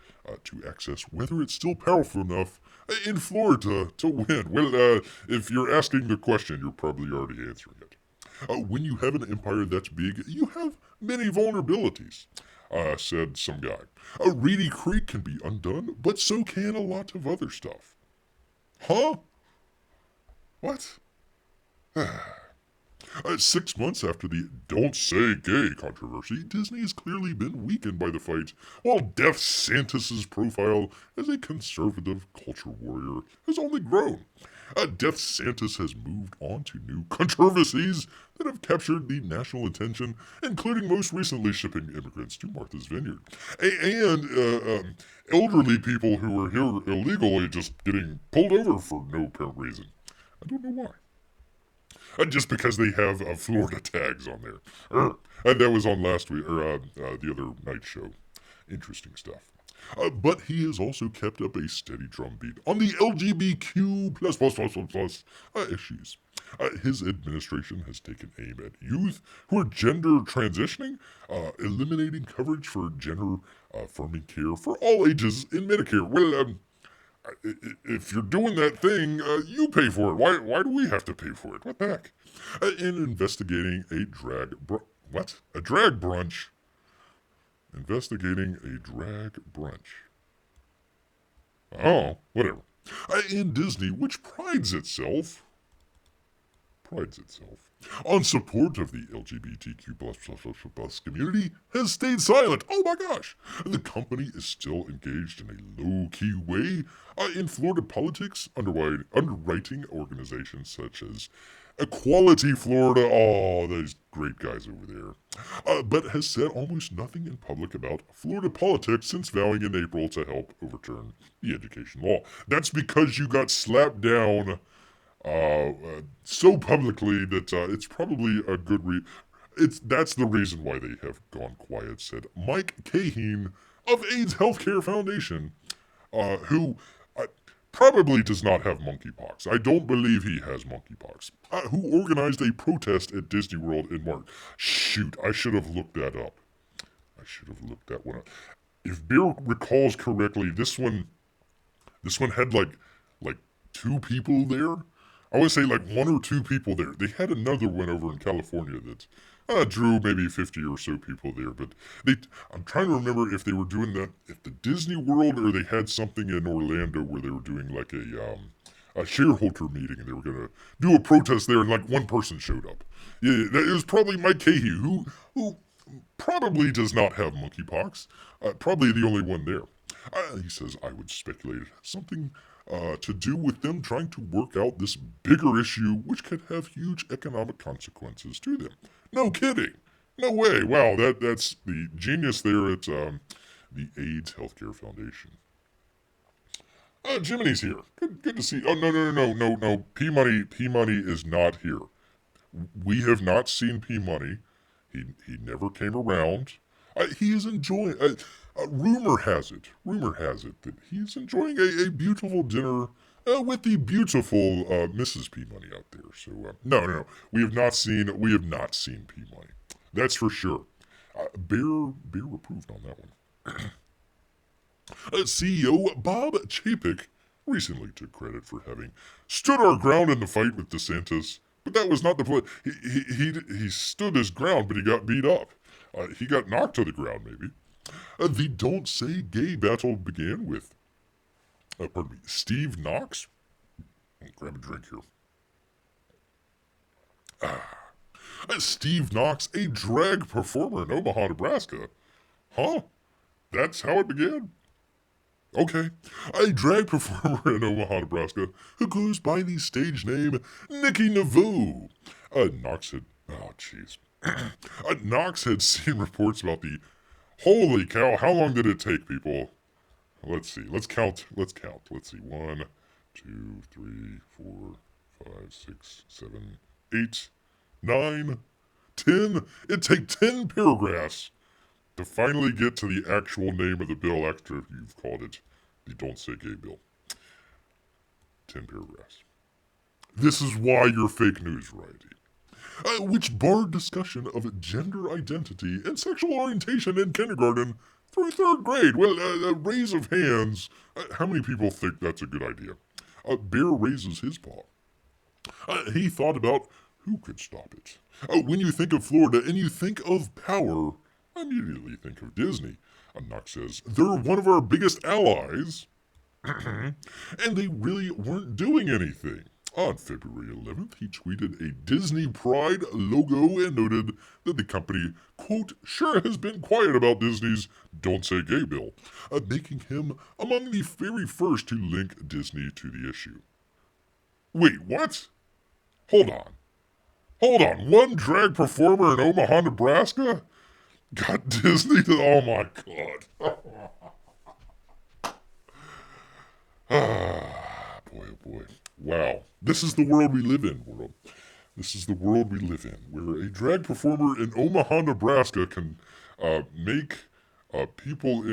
to access whether it's still powerful enough in Florida to win. Well, if you're asking the question, you're probably already answering it. When you have an empire that's big, you have many vulnerabilities, said some guy. Reedy Creek can be undone, but so can a lot of other stuff. Huh? What? 6 months after the Don't Say Gay controversy, Disney has clearly been weakened by the fight, while Death Santis' profile as a conservative culture warrior has only grown. Death Santis has moved on to new controversies that have captured the national attention, including most recently shipping immigrants to Martha's Vineyard. And elderly people who are here illegally just getting pulled over for no apparent reason. I don't know why. Just because they have Florida tags on there. And that was on last week, or the other night show. Interesting stuff. But he has also kept up a steady drumbeat on the LGBTQ plus issues. His administration has taken aim at youth who are gender transitioning, eliminating coverage for gender affirming care for all ages in Medicare. Well, if you're doing that thing, you pay for it. Why do we have to pay for it? What the heck? In investigating a drag brunch. Investigating a drag brunch. Oh, whatever. In Disney, which prides itself on support of the LGBTQ plus community, has stayed silent. Oh my gosh! The company is still engaged in a low-key way in Florida politics, underwriting organizations such as Equality Florida, oh, those great guys over there, but has said almost nothing in public about Florida politics since vowing in April to help overturn the education law. That's because you got slapped down so publicly that it's probably a good that's the reason why they have gone quiet, said Mike Caheen of AIDS Healthcare Foundation, who probably does not have monkeypox. I don't believe he has monkeypox. Who organized a protest at Disney World in March. Shoot, I should have looked that up. I should have looked that one up. If Bear recalls correctly, this one had like two people there. I would say like one or two people there. They had another one over in California that drew maybe 50 or so people there. But I'm trying to remember if they were doing that at the Disney World or they had something in Orlando where they were doing like a shareholder meeting and they were going to do a protest there and like one person showed up. Yeah, it was probably Mike Cahey who probably does not have monkeypox. Probably the only one there. He says, I would speculate something to do with them trying to work out this bigger issue, which could have huge economic consequences to them. No kidding. No way. Wow, that's the genius there at the AIDS Healthcare Foundation. Jiminy's here. Good to see. Oh, no. P-Money is not here. We have not seen P-Money. He never came around. He is enjoying. Rumor has it that he's enjoying a beautiful dinner with the beautiful Mrs. P Money out there. So no, we have not seen P Money. That's for sure. Bear approved on that one. CEO Bob Chapek recently took credit for having stood our ground in the fight with DeSantis, but that was not the point. He stood his ground, but he got beat up. He got knocked to the ground, maybe. The Don't Say Gay battle began with, Steve Knox. Grab a drink here. Steve Knox, a drag performer in Omaha, Nebraska. Huh? That's how it began? Okay. A drag performer in Omaha, Nebraska, who goes by the stage name Nikki Nauvoo. Knox had, oh jeez. Knox had seen reports about the, holy cow, how long did it take, people? Let's see, let's count. Let's see, 1, 2, 3, 4, 5, 6, 7, 8, 9, 10. It'd take 10 paragraphs to finally get to the actual name of the bill after you've called it the Don't Say Gay bill. 10 paragraphs. This is why you're fake news, variety. Which barred discussion of gender identity and sexual orientation in kindergarten through third grade. Well, a raise of hands. How many people think that's a good idea? Bear raises his paw. He thought about who could stop it. When you think of Florida and you think of power, I immediately think of Disney. Knox says, they're one of our biggest allies, and they really weren't doing anything. On February 11th, he tweeted a Disney Pride logo and noted that the company, quote, sure has been quiet about Disney's Don't Say Gay bill, making him among the very first to link Disney to the issue. Wait, what? Hold on. One drag performer in Omaha, Nebraska got Disney to, oh my god. Boy, oh boy. Wow. This is the world we live in, world. This is the world we live in, where a drag performer in Omaha, Nebraska can make people,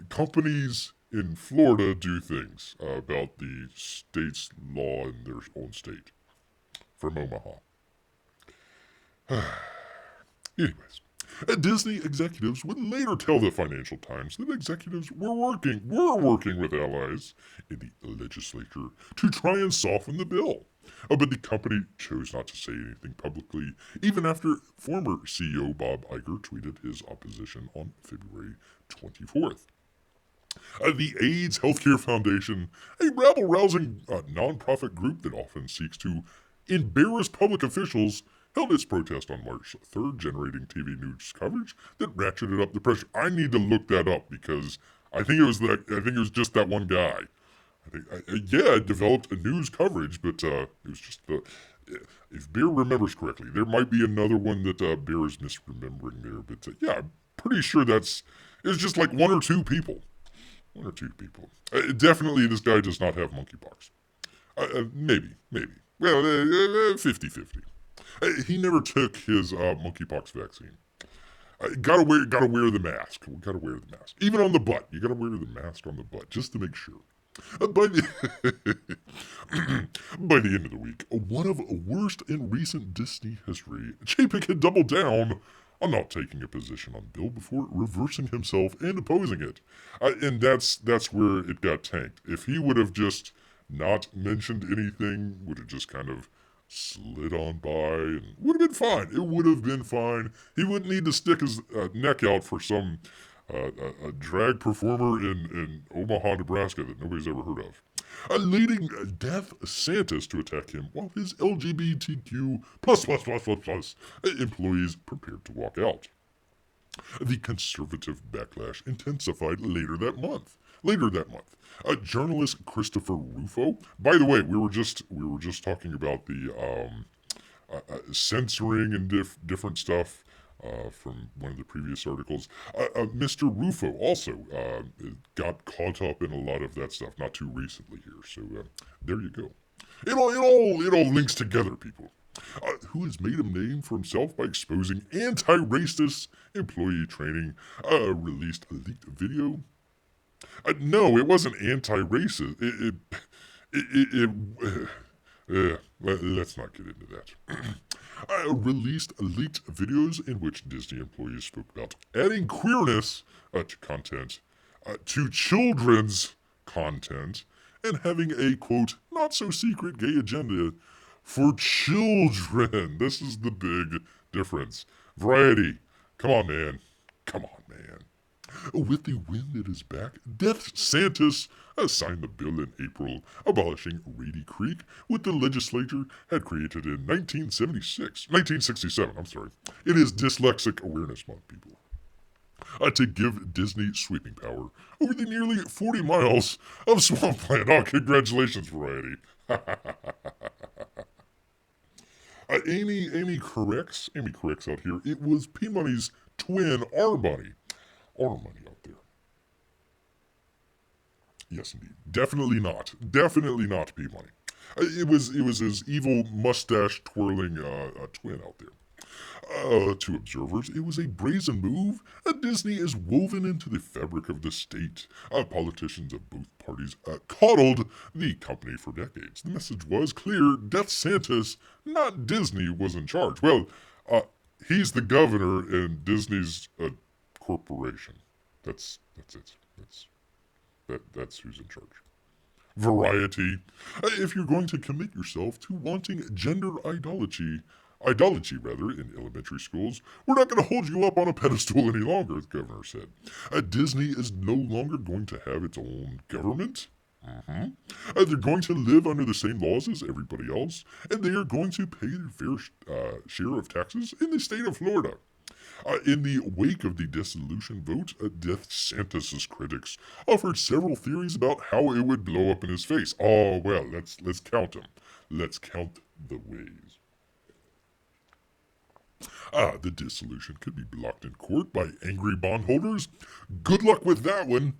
companies in Florida do things about the state's law in their own state. From Omaha. Anyways, Disney executives would later tell the Financial Times that executives were working with allies in the legislature to try and soften the bill. But the company chose not to say anything publicly, even after former CEO Bob Iger tweeted his opposition on February 24th. The AIDS Healthcare Foundation, a rabble-rousing nonprofit group that often seeks to embarrass public officials, held its protest on March 3rd, generating TV news coverage that ratcheted up the pressure. I need to look that up because I think it was just that one guy. It developed a news coverage, but it was just if Bear remembers correctly, there might be another one that Bear is misremembering there, but I'm pretty sure it's just like one or two people. Definitely, this guy does not have monkeypox. Maybe. Well, 50-50. He never took his monkeypox vaccine. Gotta wear the mask. Even on the butt. You gotta wear the mask on the butt just to make sure. By the end of the week, one of worst in recent Disney history, Chapek had doubled down on not taking a position on the bill before reversing himself and opposing it. And that's where it got tanked. If he would have just not mentioned anything, would have just kind of slid on by, and would have been fine. It would have been fine. He wouldn't need to stick his neck out for some a drag performer in Omaha, Nebraska that nobody's ever heard of. Leading Death Santis to attack him while his LGBTQ plus employees prepared to walk out. The conservative backlash intensified later that month. Journalist Christopher Rufo. By the way, we were just talking about the censoring and different stuff from one of the previous articles. Mr. Rufo also got caught up in a lot of that stuff not too recently here. So there you go. It all links together, people. who has made a name for himself by exposing anti-racist employee training, released a leaked video. No, it wasn't anti-racist. Let's not get into that. Released leaked videos in which Disney employees spoke about adding queerness to content, to children's content, and having a, quote, not so secret gay agenda for children. This is the big difference. Variety. Come on, man. Come on, man. With the wind at his back, Death Santis signed the bill in April, abolishing Reedy Creek, what the legislature had created in 1967, I'm sorry. It is Dyslexic Awareness Month, people. To give Disney sweeping power over the nearly 40 miles of swampland. Oh, congratulations, Variety. Amy corrects out here. It was P-Money's twin, R-Money. R-Money out there. Yes, indeed. Definitely not P-Money. It was his evil mustache twirling twin out there. To observers, it was a brazen move. Disney is woven into the fabric of the state. Politicians of both parties coddled the company for decades. The message was clear: Death Santis, not Disney, was in charge. Well, he's the governor, and Disney's a corporation. That's it. That's who's in charge. Variety. If you're going to commit yourself to wanting gender idolatry in elementary schools, we're not going to hold you up on a pedestal any longer, the governor said. Disney is no longer going to have its own government. They're going to live under the same laws as everybody else, and they are going to pay their fair share of taxes in the state of Florida. In the wake of the dissolution vote, Death Santis' critics offered several theories about how it would blow up in his face. Oh, well, let's count them. Let's count the ways. The dissolution could be blocked in court by angry bondholders. Good luck with that one.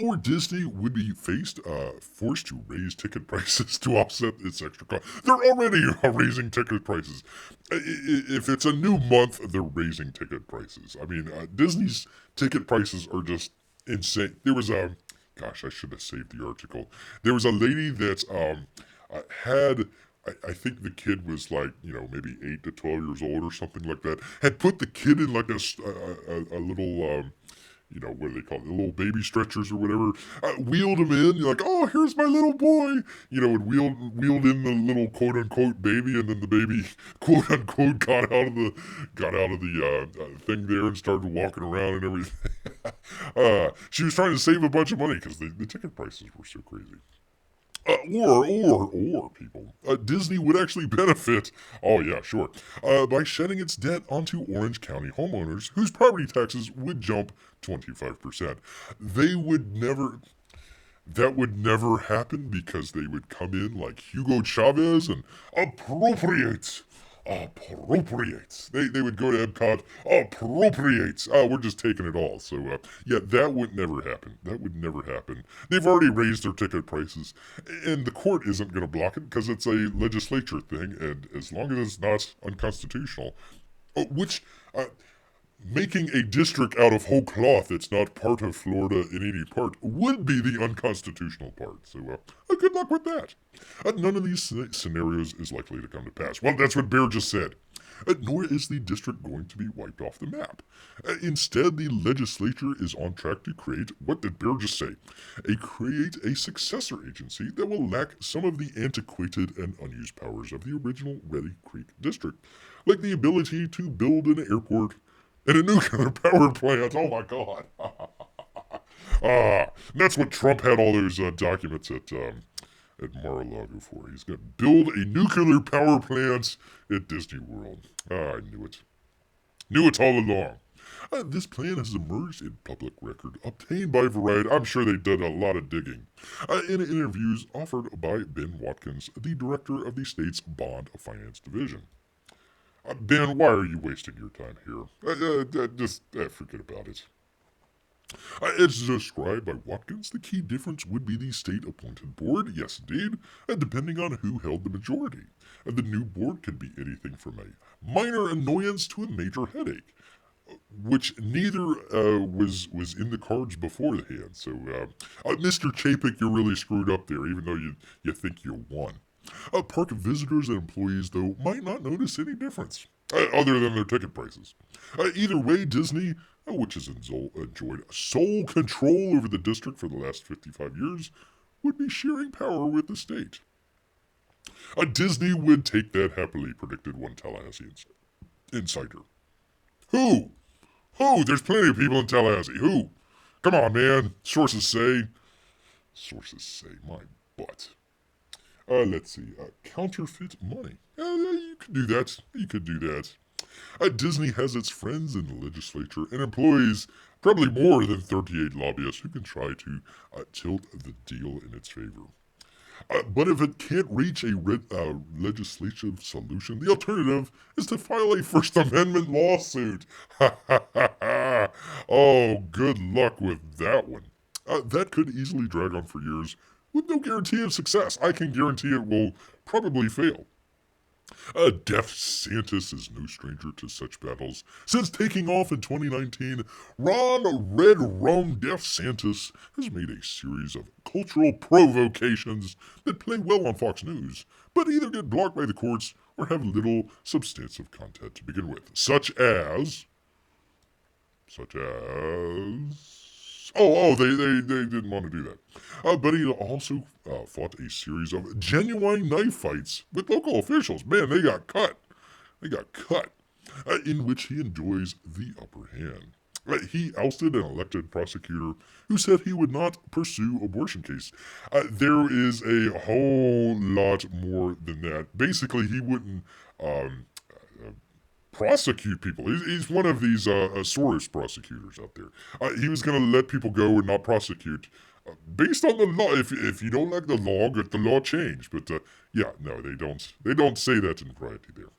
Or Disney would be forced to raise ticket prices to offset its extra cost. They're already raising ticket prices. If it's a new month, they're raising ticket prices. I mean, Disney's ticket prices are just insane. There was a, gosh, I should have saved the article. There was a lady that had, I think the kid was like, maybe 8 to 12 years old or something like that, had put the kid in like a little, what do they call it, the little baby stretchers or whatever, wheeled him in, you're like, oh, here's my little boy, and wheeled in the little quote-unquote baby, and then the baby, quote-unquote, got out of the thing there and started walking around and everything. She was trying to save a bunch of money because the ticket prices were so crazy. Or people, Disney would actually benefit, oh yeah, sure, by shedding its debt onto Orange County homeowners whose property taxes would jump 25%. That would never happen because they would come in like Hugo Chavez and appropriate. They would go to Epcot, appropriate. We're just taking it all. So, yeah, that would never happen. They've already raised their ticket prices, and the court isn't going to block it because it's a legislature thing, and as long as it's not unconstitutional, making a district out of whole cloth that's not part of Florida in any part would be the unconstitutional part. So, good luck with that. None of these scenarios is likely to come to pass. Well, that's what Bear just said. Nor is the district going to be wiped off the map. Instead, the legislature is on track to create, what did Bear just say? Create a successor agency that will lack some of the antiquated and unused powers of the original Reedy Creek district, like the ability to build an airport and a nuclear power plant. Oh my God. That's what Trump had all those documents at Mar-a-Lago for. He's going to build a nuclear power plant at Disney World. I knew it. Knew it all along. This plan has emerged in public record obtained by Variety. I'm sure they did a lot of digging. In interviews offered by Ben Watkins, the director of the state's Bond Finance Division. Ben, why are you wasting your time here? Just forget about it. As described by Watkins, the key difference would be the state-appointed board, yes indeed, depending on who held the majority. The new board could be anything from a minor annoyance to a major headache, which neither was in the cards beforehand. So, Mr. Chapek, you're really screwed up there, even though you think you won. Park visitors and employees, though, might not notice any difference, other than their ticket prices. Either way, Disney, which has enjoyed sole control over the district for the last 55 years, would be sharing power with the state. Disney would take that happily, predicted one Tallahassee insider. Who? Who? There's plenty of people in Tallahassee. Who? Come on, man. Sources say. Sources say, my butt. Let's see. Counterfeit money. You could do that. You could do that. Disney has its friends in the legislature and employs probably more than 38 lobbyists who can try to tilt the deal in its favor. But if it can't reach a legislative solution, the alternative is to file a First Amendment lawsuit. Ha ha ha ha! Oh, good luck with that one. That could easily drag on for years with no guarantee of success. I can guarantee it will probably fail. DeFantis is no stranger to such battles. Since taking off in 2019, Ron Red Rum DeFantis has made a series of cultural provocations that play well on Fox News, but either get blocked by the courts or have little substantive content to begin with, such as... they didn't want to do that. But he also fought a series of genuine knife fights with local officials. Man, they got cut. In which he enjoys the upper hand. He ousted an elected prosecutor who said he would not pursue abortion case. There is a whole lot more than that. Basically, he wouldn't prosecute people. He's one of these Soros prosecutors out there. He was going to let people go and not prosecute based on the law. If you don't like the law, get the law changed. But yeah, no, they don't. They don't say that in Variety there.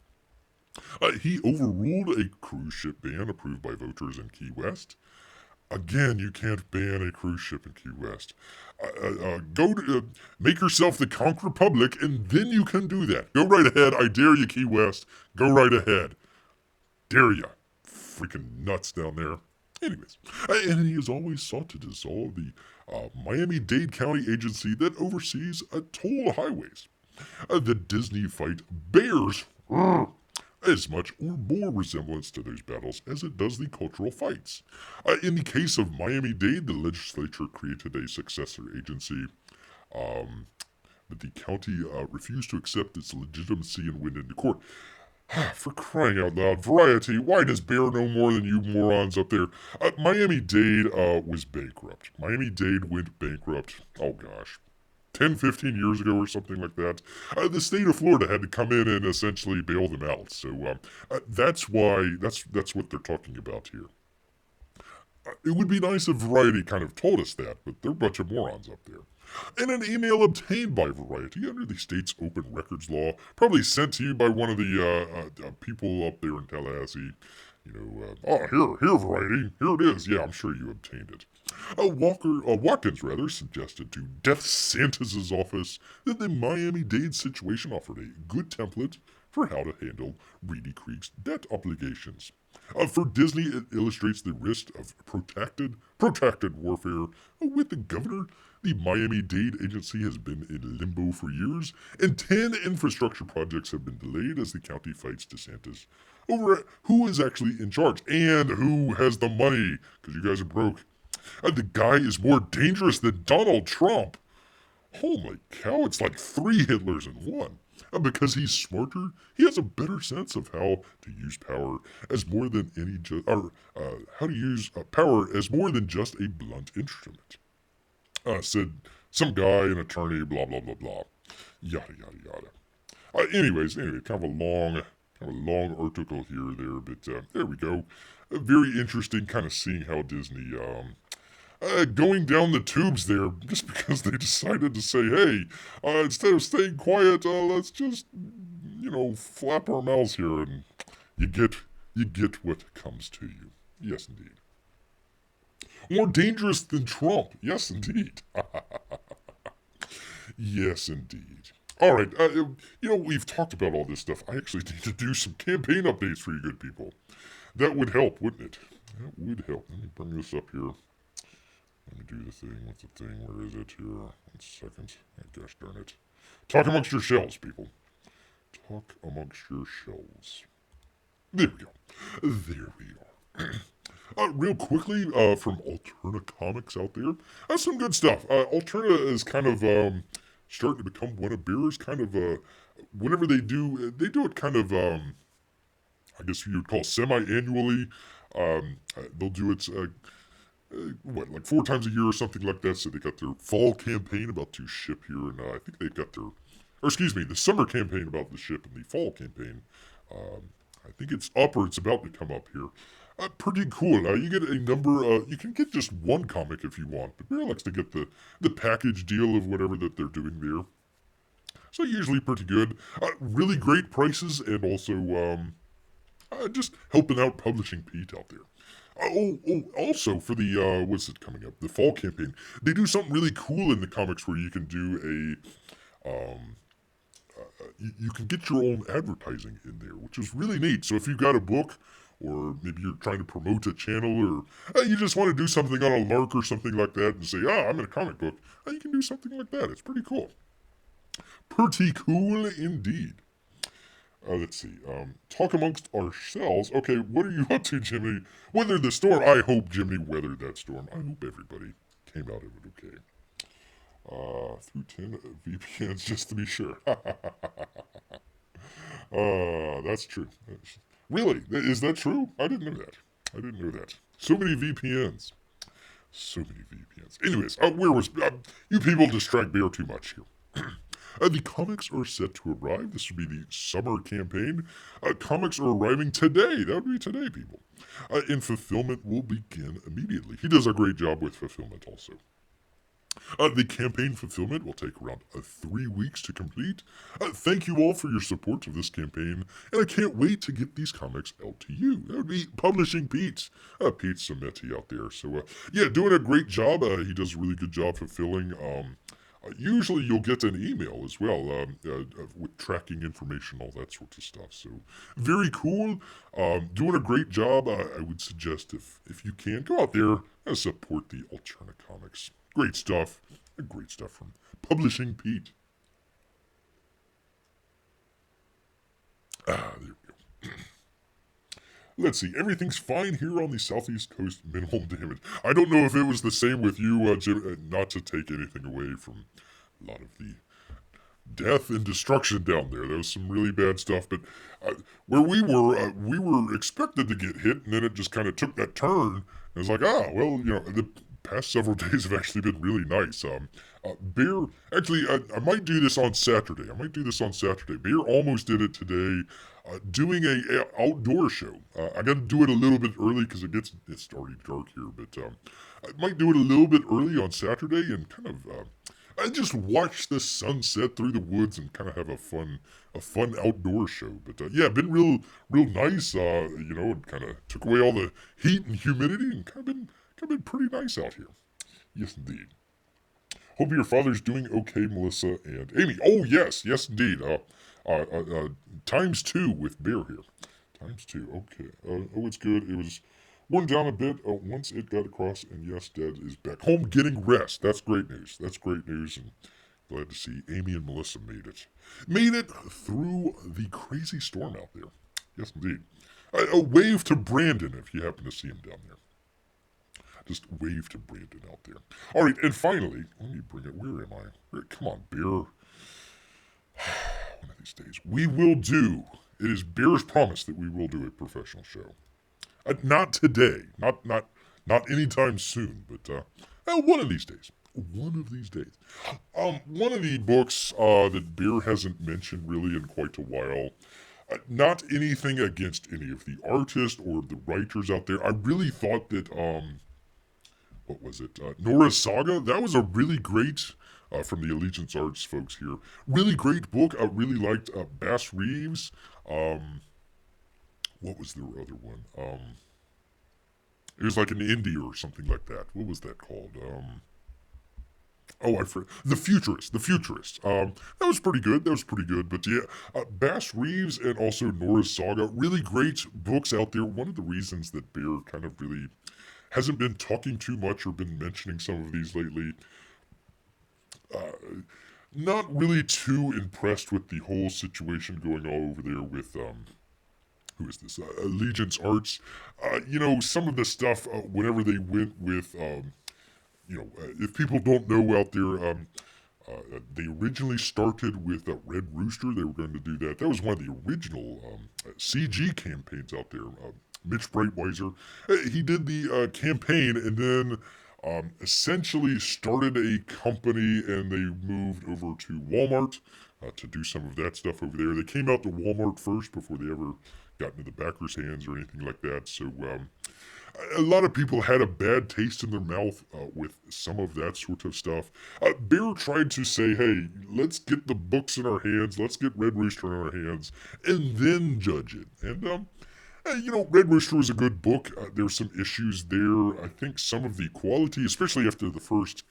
He overruled a cruise ship ban approved by voters in Key West. Again, you can't ban a cruise ship in Key West. Make yourself the conch republic, and then you can do that. Go right ahead. I dare you, Key West. Go right ahead. Dare ya. Freaking nuts down there. Anyways, and he has always sought to dissolve the Miami-Dade County agency that oversees toll highways. The Disney fight bears as much or more resemblance to those battles as it does the cultural fights. In the case of Miami-Dade, the legislature created a successor agency, but the county refused to accept its legitimacy and went into court. For crying out loud, Variety, why does Bear know more than you morons up there? Miami-Dade was bankrupt. Miami-Dade went bankrupt, oh gosh, 10, 15 years ago or something like that. The state of Florida had to come in and essentially bail them out. So that's what they're talking about here. It would be nice if Variety kind of told us that, but they're a bunch of morons up there. In an email obtained by Variety under the state's open records law, probably sent to you by one of the people up there in Tallahassee, here, Variety, here it is. Yeah, I'm sure you obtained it. Watkins suggested to DeFantis' office that the Miami-Dade situation offered a good template for how to handle Reedy Creek's debt obligations. For Disney, it illustrates the risk of protracted warfare with the governor. The Miami-Dade agency has been in limbo for years, and 10 infrastructure projects have been delayed as the county fights DeSantis over who is actually in charge and who has the money, because you guys are broke. The guy is more dangerous than Donald Trump. Holy cow, it's like 3 Hitlers in one. Because he's smarter, he has a better sense of how to use power as more than how to use power as more than just a blunt instrument. Said some guy, an attorney, blah blah blah blah, yada yada yada. Anyway, kind of a long article here there, but there we go. Very interesting, kind of seeing how Disney going down the tubes there just because they decided to say, hey, instead of staying quiet, let's just, flap our mouths here, and you get what comes to you. Yes, indeed. More dangerous than Trump. Yes, indeed. Yes, indeed. All right, we've talked about all this stuff. I actually need to do some campaign updates for you good people. That would help, wouldn't it? That would help. Let me bring this up here. Let me do the thing with the thing. Where is it here? 1 second. Oh, gosh darn it. Talk amongst your shells, people. Talk amongst your shells. There we go. There we are. Real quickly, from Alterna Comics out there, that's some good stuff. Alterna is kind of starting to become one of Beer's kind of, whenever they do it kind of, I guess you would call semi-annually. They'll do it, like 4 times a year or something like that. So they got their fall campaign about to ship here, and I think they've got the summer campaign about to ship and the fall campaign. I think it's up or it's about to come up here. Pretty cool. You get a number. You can get just one comic if you want, but Bear likes to get the package deal of whatever that they're doing there. So usually pretty good. Really great prices, and also just helping out Publishing Pete out there. Also for the what's it coming up? The fall campaign. They do something really cool in the comics where you can do you can get your own advertising in there, which is really neat. So if you've got a book, or maybe you're trying to promote a channel, or you just want to do something on a lark or something like that and say, I'm in a comic book, you can do something like that. It's pretty cool. Pretty cool indeed. Let's see. Talk amongst ourselves. Okay, what are you up to, Jimmy? Weather the storm. I hope Jimmy weathered that storm. I hope everybody came out of it okay. Through 10 VPNs just to be sure. That's true. Really? Is that true? I didn't know that. I didn't know that. So many VPNs. So many VPNs. Anyways, where was... you people distract Bear too much here. The comics are set to arrive. This will be the summer campaign. Comics are arriving today. That would be today, people. And fulfillment will begin immediately. He does a great job with fulfillment also. The campaign fulfillment will take around 3 weeks to complete. Thank you all for your support of this campaign, and I can't wait to get these comics out to you. That would be Publishing Pete. Pete Sameti out there. So, doing a great job. He does a really good job fulfilling. Usually you'll get an email as well with tracking information, all that sorts of stuff. So, very cool. Doing a great job. I would suggest if you can, go out there and support the Alterna Comics. Great stuff. Great stuff from Publishing Pete. There we go. Let's see. Everything's fine here on the southeast coast. Minimal damage. I don't know if it was the same with you, Jim. Not to take anything away from a lot of the death and destruction down there. There was some really bad stuff, but where we were expected to get hit, and then it just kind of took that turn. It was like, the past several days have actually been really nice. Bear, actually, I might do this on Saturday. Bear almost did it today, doing a outdoor show. I got to do it a little bit early because it's already dark here, but I might do it a little bit early on Saturday and kind of I just watch the sunset through the woods and kind of have a fun outdoor show. But been real nice. It kind of took away all the heat and humidity and kind of been pretty nice out here. Yes, indeed. Hope your father's doing okay, Melissa and Amy. Oh, yes, indeed. Times 2 with Bear here. Times 2, okay. It's good. It was worn down a bit once it got across, and yes, Dad is back home getting rest. That's great news. And glad to see Amy and Melissa made it. Made it through the crazy storm out there. Yes, indeed. A wave to Brandon if you happen to see him down there. Just wave to Brandon out there. All right, and finally, let me bring it. Where am I? Come on, Bear. One of these days, we will do. It is Bear's promise that we will do a professional show. Not today, not anytime soon, but one of these days. One of these days. One of the books that Bear hasn't mentioned really in quite a while. Not anything against any of the artists or the writers out there. I really thought that what was it? Nora Saga. That was a really great, from the Allegiance Arts folks here. Really great book. I really liked Bass Reeves. What was their other one? It was like in India or something like that. What was that called? Oh, I forgot. The Futurist. The Futurist. That was pretty good. That was pretty good. But yeah, Bass Reeves and also Nora's Saga, really great books out there. One of the reasons that Bear kind of really hasn't been talking too much or been mentioning some of these lately, not really too impressed with the whole situation going all over there with who is this? Allegiance Arts. Some of the stuff whenever they went with if people don't know out there, they originally started with Red Rooster. They were going to do that. That was one of the original CG campaigns out there. Mitch Breitweiser, he did the campaign and then essentially started a company and they moved over to Walmart to do some of that stuff over there. They came out to Walmart first before they ever got into the backers' hands or anything like that. So a lot of people had a bad taste in their mouth with some of that sort of stuff. Bear tried to say, hey, let's get the books in our hands, let's get Red Rooster in our hands, and then judge it. And, Red Rooster was a good book. There's some issues there. I think some of the quality, especially after the first,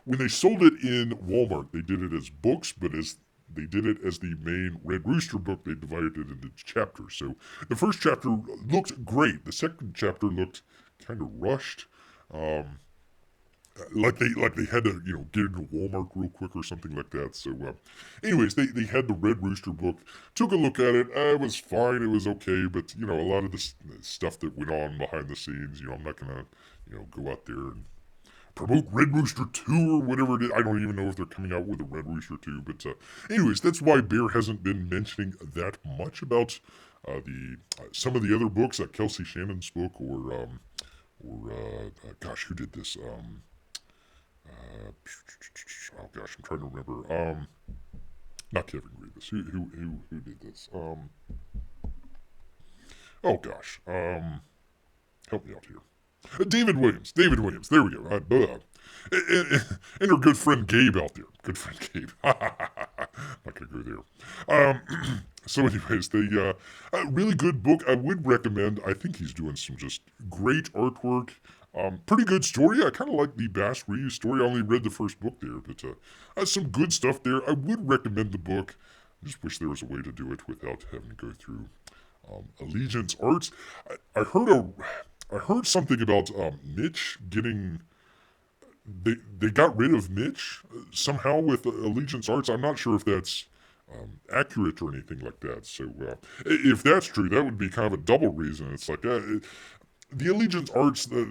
when they sold it in Walmart, they did it as books, but as they did it as the main Red Rooster book, they divided it into chapters. So the first chapter looked great. The second chapter looked kind of rushed. Like they had to get into Walmart real quick or something like that. So anyways, they had the Red Rooster book, took a look at it. It was fine, it was okay, but a lot of this stuff that went on behind the scenes, I'm not gonna go out there and promote Red Rooster 2 or whatever it is. I don't even know if they're coming out with a Red Rooster 2. But anyways, that's why Bear hasn't been mentioning that much about the some of the other books, like Kelsey Shannon's book, or gosh, who did this? Oh gosh, I'm trying to remember. Not Kevin Reeves. Who did this? Oh gosh. Help me out here. David Williams. David Williams. There we go. And our good friend Gabe out there. Good friend Gabe. Not gonna go there. So anyways, the really good book. I would recommend. I think he's doing some just great artwork. Pretty good story. I kind of like the Bass Reeves story. I only read the first book there, but some good stuff there. I would recommend the book. I just wish there was a way to do it without having to go through Allegiance Arts. I heard something about Mitch getting. They got rid of Mitch somehow with Allegiance Arts. I'm not sure if that's accurate or anything like that. So if that's true, that would be kind of a double reason. It's like the Allegiance Arts, the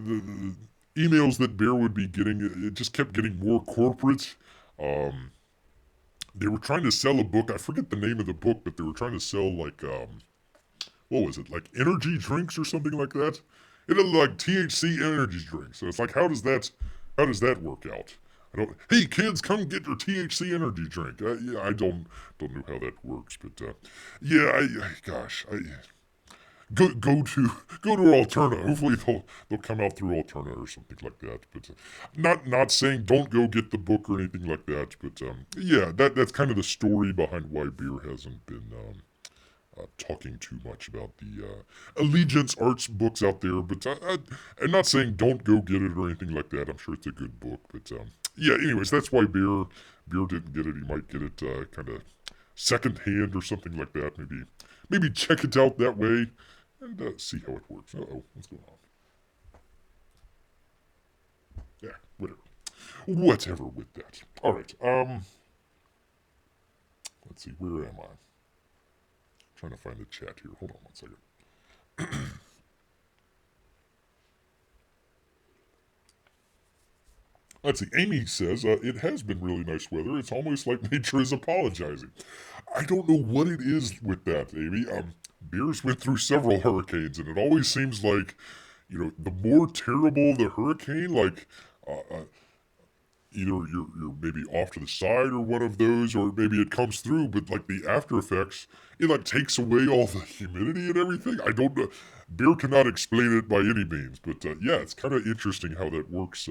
emails that Bear would be getting, it just kept getting more corporate. They were trying to sell a book. I forget the name of the book, but they were trying to sell like what was it, like energy drinks or something like that? It had like THC energy drinks. So it's like, how does that work out? Hey kids, come get your THC energy drink. Yeah, I don't know how that works, but yeah, gosh, go to Alterna. Hopefully they'll come out through Alterna or something like that. But not saying don't go get the book or anything like that. But yeah, that's kind of the story behind why Beer hasn't been talking too much about the Allegiance Arts books out there. But I'm not saying don't go get it or anything like that. I'm sure it's a good book. But yeah, anyways, that's why Beer didn't get it. He might get it kind of secondhand or something like that. Maybe check it out that way and see how it works. Uh-oh, what's going on? Yeah, whatever with that. All right. Let's see. Where am I? Trying to find the chat here. Hold on one second. Let's see. Amy says, it has been really nice weather. It's almost like nature is apologizing. I don't know what it is with that, Amy. Bears went through several hurricanes, and it always seems like, the more terrible the hurricane, like, either you're maybe off to the side or one of those, or maybe it comes through, but like the after effects, it like takes away all the humidity and everything. I don't know. Bear cannot explain it by any means, but yeah, it's kind of interesting how that works.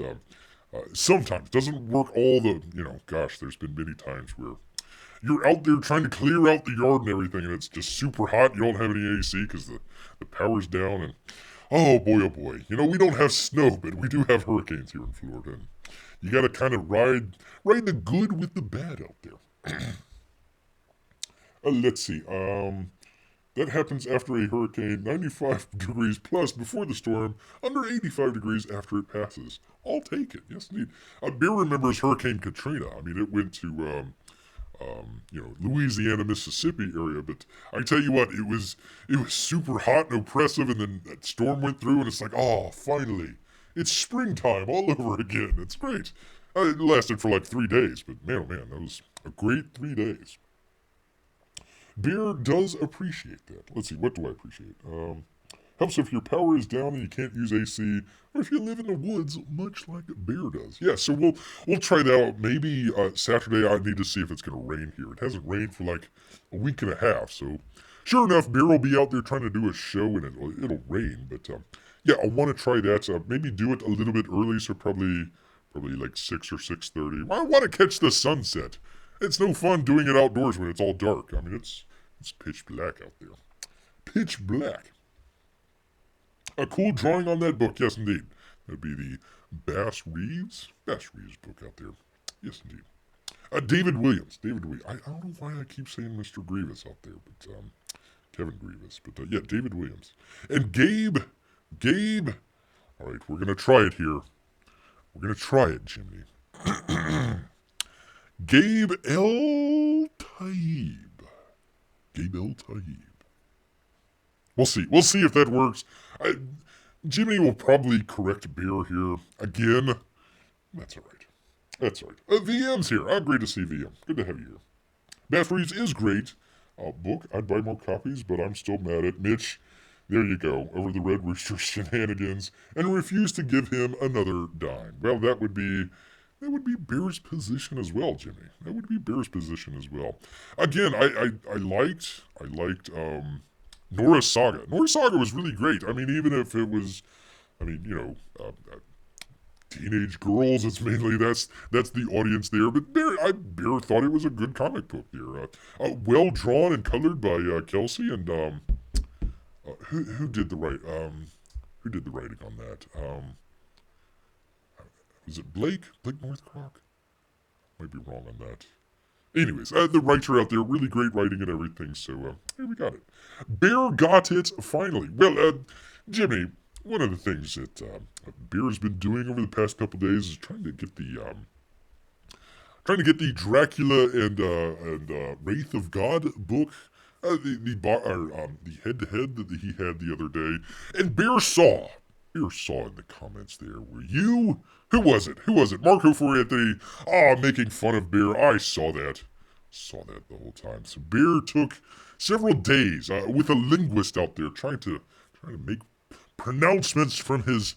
Sometimes doesn't work all the, gosh, there's been many times where you're out there trying to clear out the yard and everything, and it's just super hot. You don't have any AC because the power's down, and Oh boy, oh boy. You know, we don't have snow, but we do have hurricanes here in Florida. And you got to kind of ride the good with the bad out there. Let's see. That happens after a hurricane, 95 degrees plus before the storm, under 85 degrees after it passes. I'll take it. Yes, indeed. Bear remembers Hurricane Katrina. I mean, it went to Louisiana, Mississippi area. But I tell you what, it was super hot and oppressive, and then that storm went through, and it's like, oh, finally, it's springtime all over again. It's great. It lasted for like 3 days, but man, oh man, that was a great 3 days. Beer does appreciate that. Let's see, what do I appreciate? Helps if your power is down and you can't use AC, or if you live in the woods, much like Bear does. Yeah, so we'll try that out. Maybe Saturday. I need to see if it's going to rain here. It hasn't rained for like a week and a half, so sure enough, Bear will be out there trying to do a show and it'll rain. But yeah, I want to try that. Maybe do it a little bit early, so probably like 6 or 6:30. I want to catch the sunset. It's no fun doing it outdoors when it's all dark. I mean, it's pitch black out there. Pitch black. A cool drawing on that book, yes indeed. That'd be the Reeves book out there. Yes indeed. David Williams. I don't know why I keep saying Mr. Grievous out there, but Kevin Grievous. But yeah, David Williams. And Gabe. All right, we're gonna try it here. We're gonna try it, Jimmy. Gabe L. Taib. Gabe L. Taib. We'll see. We'll see if that works. Jimmy will probably correct Bear here again. That's all right. That's all right. VM's here. Great to see VM. Good to have you here. Batteries is great. Book. I'd buy more copies, but I'm still mad at Mitch. There you go. Over the Red Rooster shenanigans, and refuse to give him another dime. Well, that would be Bear's position as well, Jimmy. That would be Bear's position as well. Again, I liked Nora's Saga. Nora's Saga was really great. I mean, even if it was, teenage girls, it's mainly that's the audience there. But Bear thought it was a good comic book there. Well drawn and colored by Kelsey and who did the writing on that? Was it Blake Northcroft? Might be wrong on that. Anyways, the writer out there, really great writing and everything, so here we got it. Bear got it finally. Well, Jimmy, one of the things that Bear's been doing over the past couple days is trying to get the Dracula and Wraith of God book, the head-to-head that he had the other day, and Bear saw in the comments there, were you? Who was it? Marco Forente, making fun of Bear. I saw that the whole time. So Bear took several days with a linguist out there trying to make pronouncements from his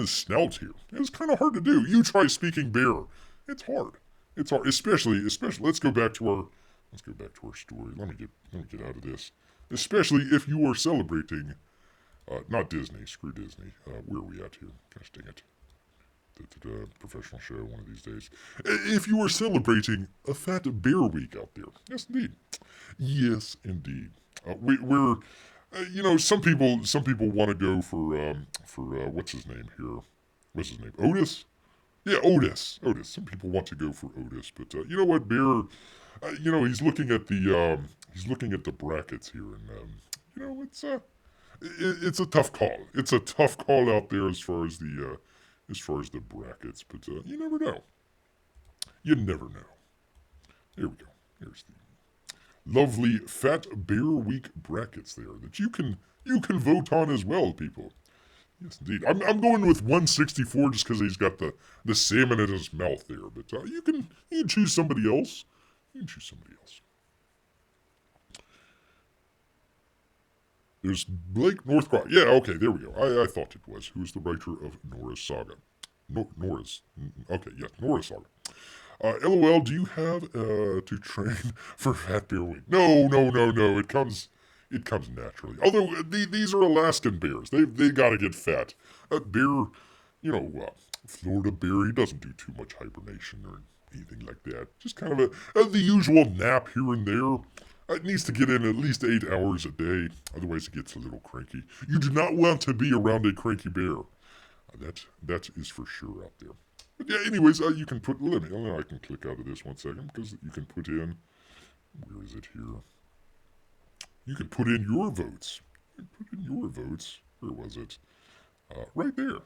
snout here. It's kind of hard to do. You try speaking Bear. It's hard. Especially. Let's go back to our story. Let me get out of this. Especially if you are celebrating. Not Disney. Screw Disney. Where are we at here? Gosh dang it. The professional show one of these days. If you are celebrating a FatBearWeek out there. Yes, indeed. Yes, indeed. We're some people want to go for what's his name here? What's his name? Otis? Yeah, Otis. Some people want to go for Otis, but you know what, Bear? He's looking at the brackets here, and it's a tough call. It's a tough call out there as far as the brackets, but you never know. You never know. Here we go. Here's the lovely FatBearWeek brackets there that you can vote on as well, people. Yes, indeed. I'm going with 164 just because he's got the salmon in his mouth there, but you can choose somebody else. There's Blake Northcroft. Yeah, okay, there we go. I thought it was. Who's the writer of Nora's Saga? Nora's. Okay, yes, Nora's Saga. LOL, do you have to train for FatBearWeek? No. It comes naturally. Although these are Alaskan bears. They gotta get fat. Bear, Florida bear, he doesn't do too much hibernation or anything like that. Just kind of the usual nap here and there. It needs to get in at least 8 hours a day, otherwise it gets a little cranky. You do not want to be around a cranky bear. That is for sure out there. But yeah, anyways, you can put, I can click out of this 1 second, because you can put in, where is it here? You can put in your votes. Where was it? Right there.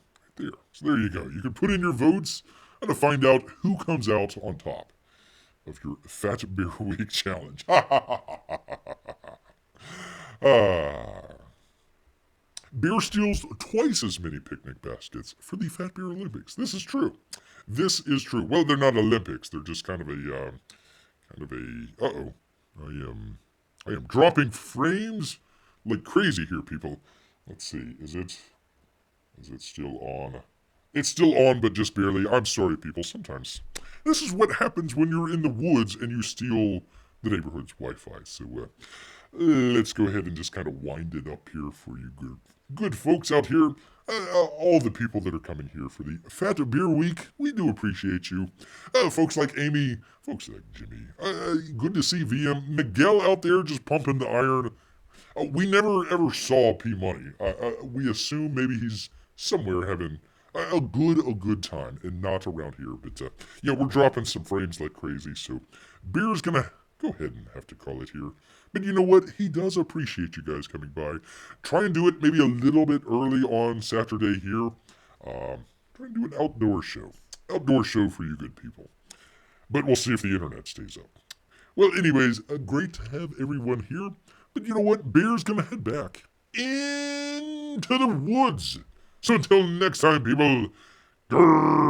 So there you go. You can put in your votes and to find out who comes out on top of your Fat Bear Week challenge. Bear steals twice as many picnic baskets for the Fat Bear Olympics. This is true. Well, they're not Olympics. They're just kind of a. Uh-oh. I am dropping frames like crazy here, people. Let's see. Is it still on? It's still on, but just barely. I'm sorry, people. Sometimes this is what happens when you're in the woods and you steal the neighborhood's Wi-Fi. So let's go ahead and just kind of wind it up here for you good folks out here. All the people that are coming here for the Fat Bear Week, we do appreciate you. Folks like Amy, folks like Jimmy. Good to see VM. Miguel out there just pumping the iron. We never ever saw P Money. We assume maybe he's somewhere having a good time and not around here. But yeah, we're dropping some frames like crazy. So Bear's gonna go ahead and have to call it here. But you know what? He does appreciate you guys coming by. Try and do it maybe a little bit early on Saturday here. Try and do an outdoor show. Outdoor show for you good people. But we'll see if the internet stays up. Well, anyways, great to have everyone here. But you know what? Bear's gonna head back into the woods. So until next time, people, grrrrr.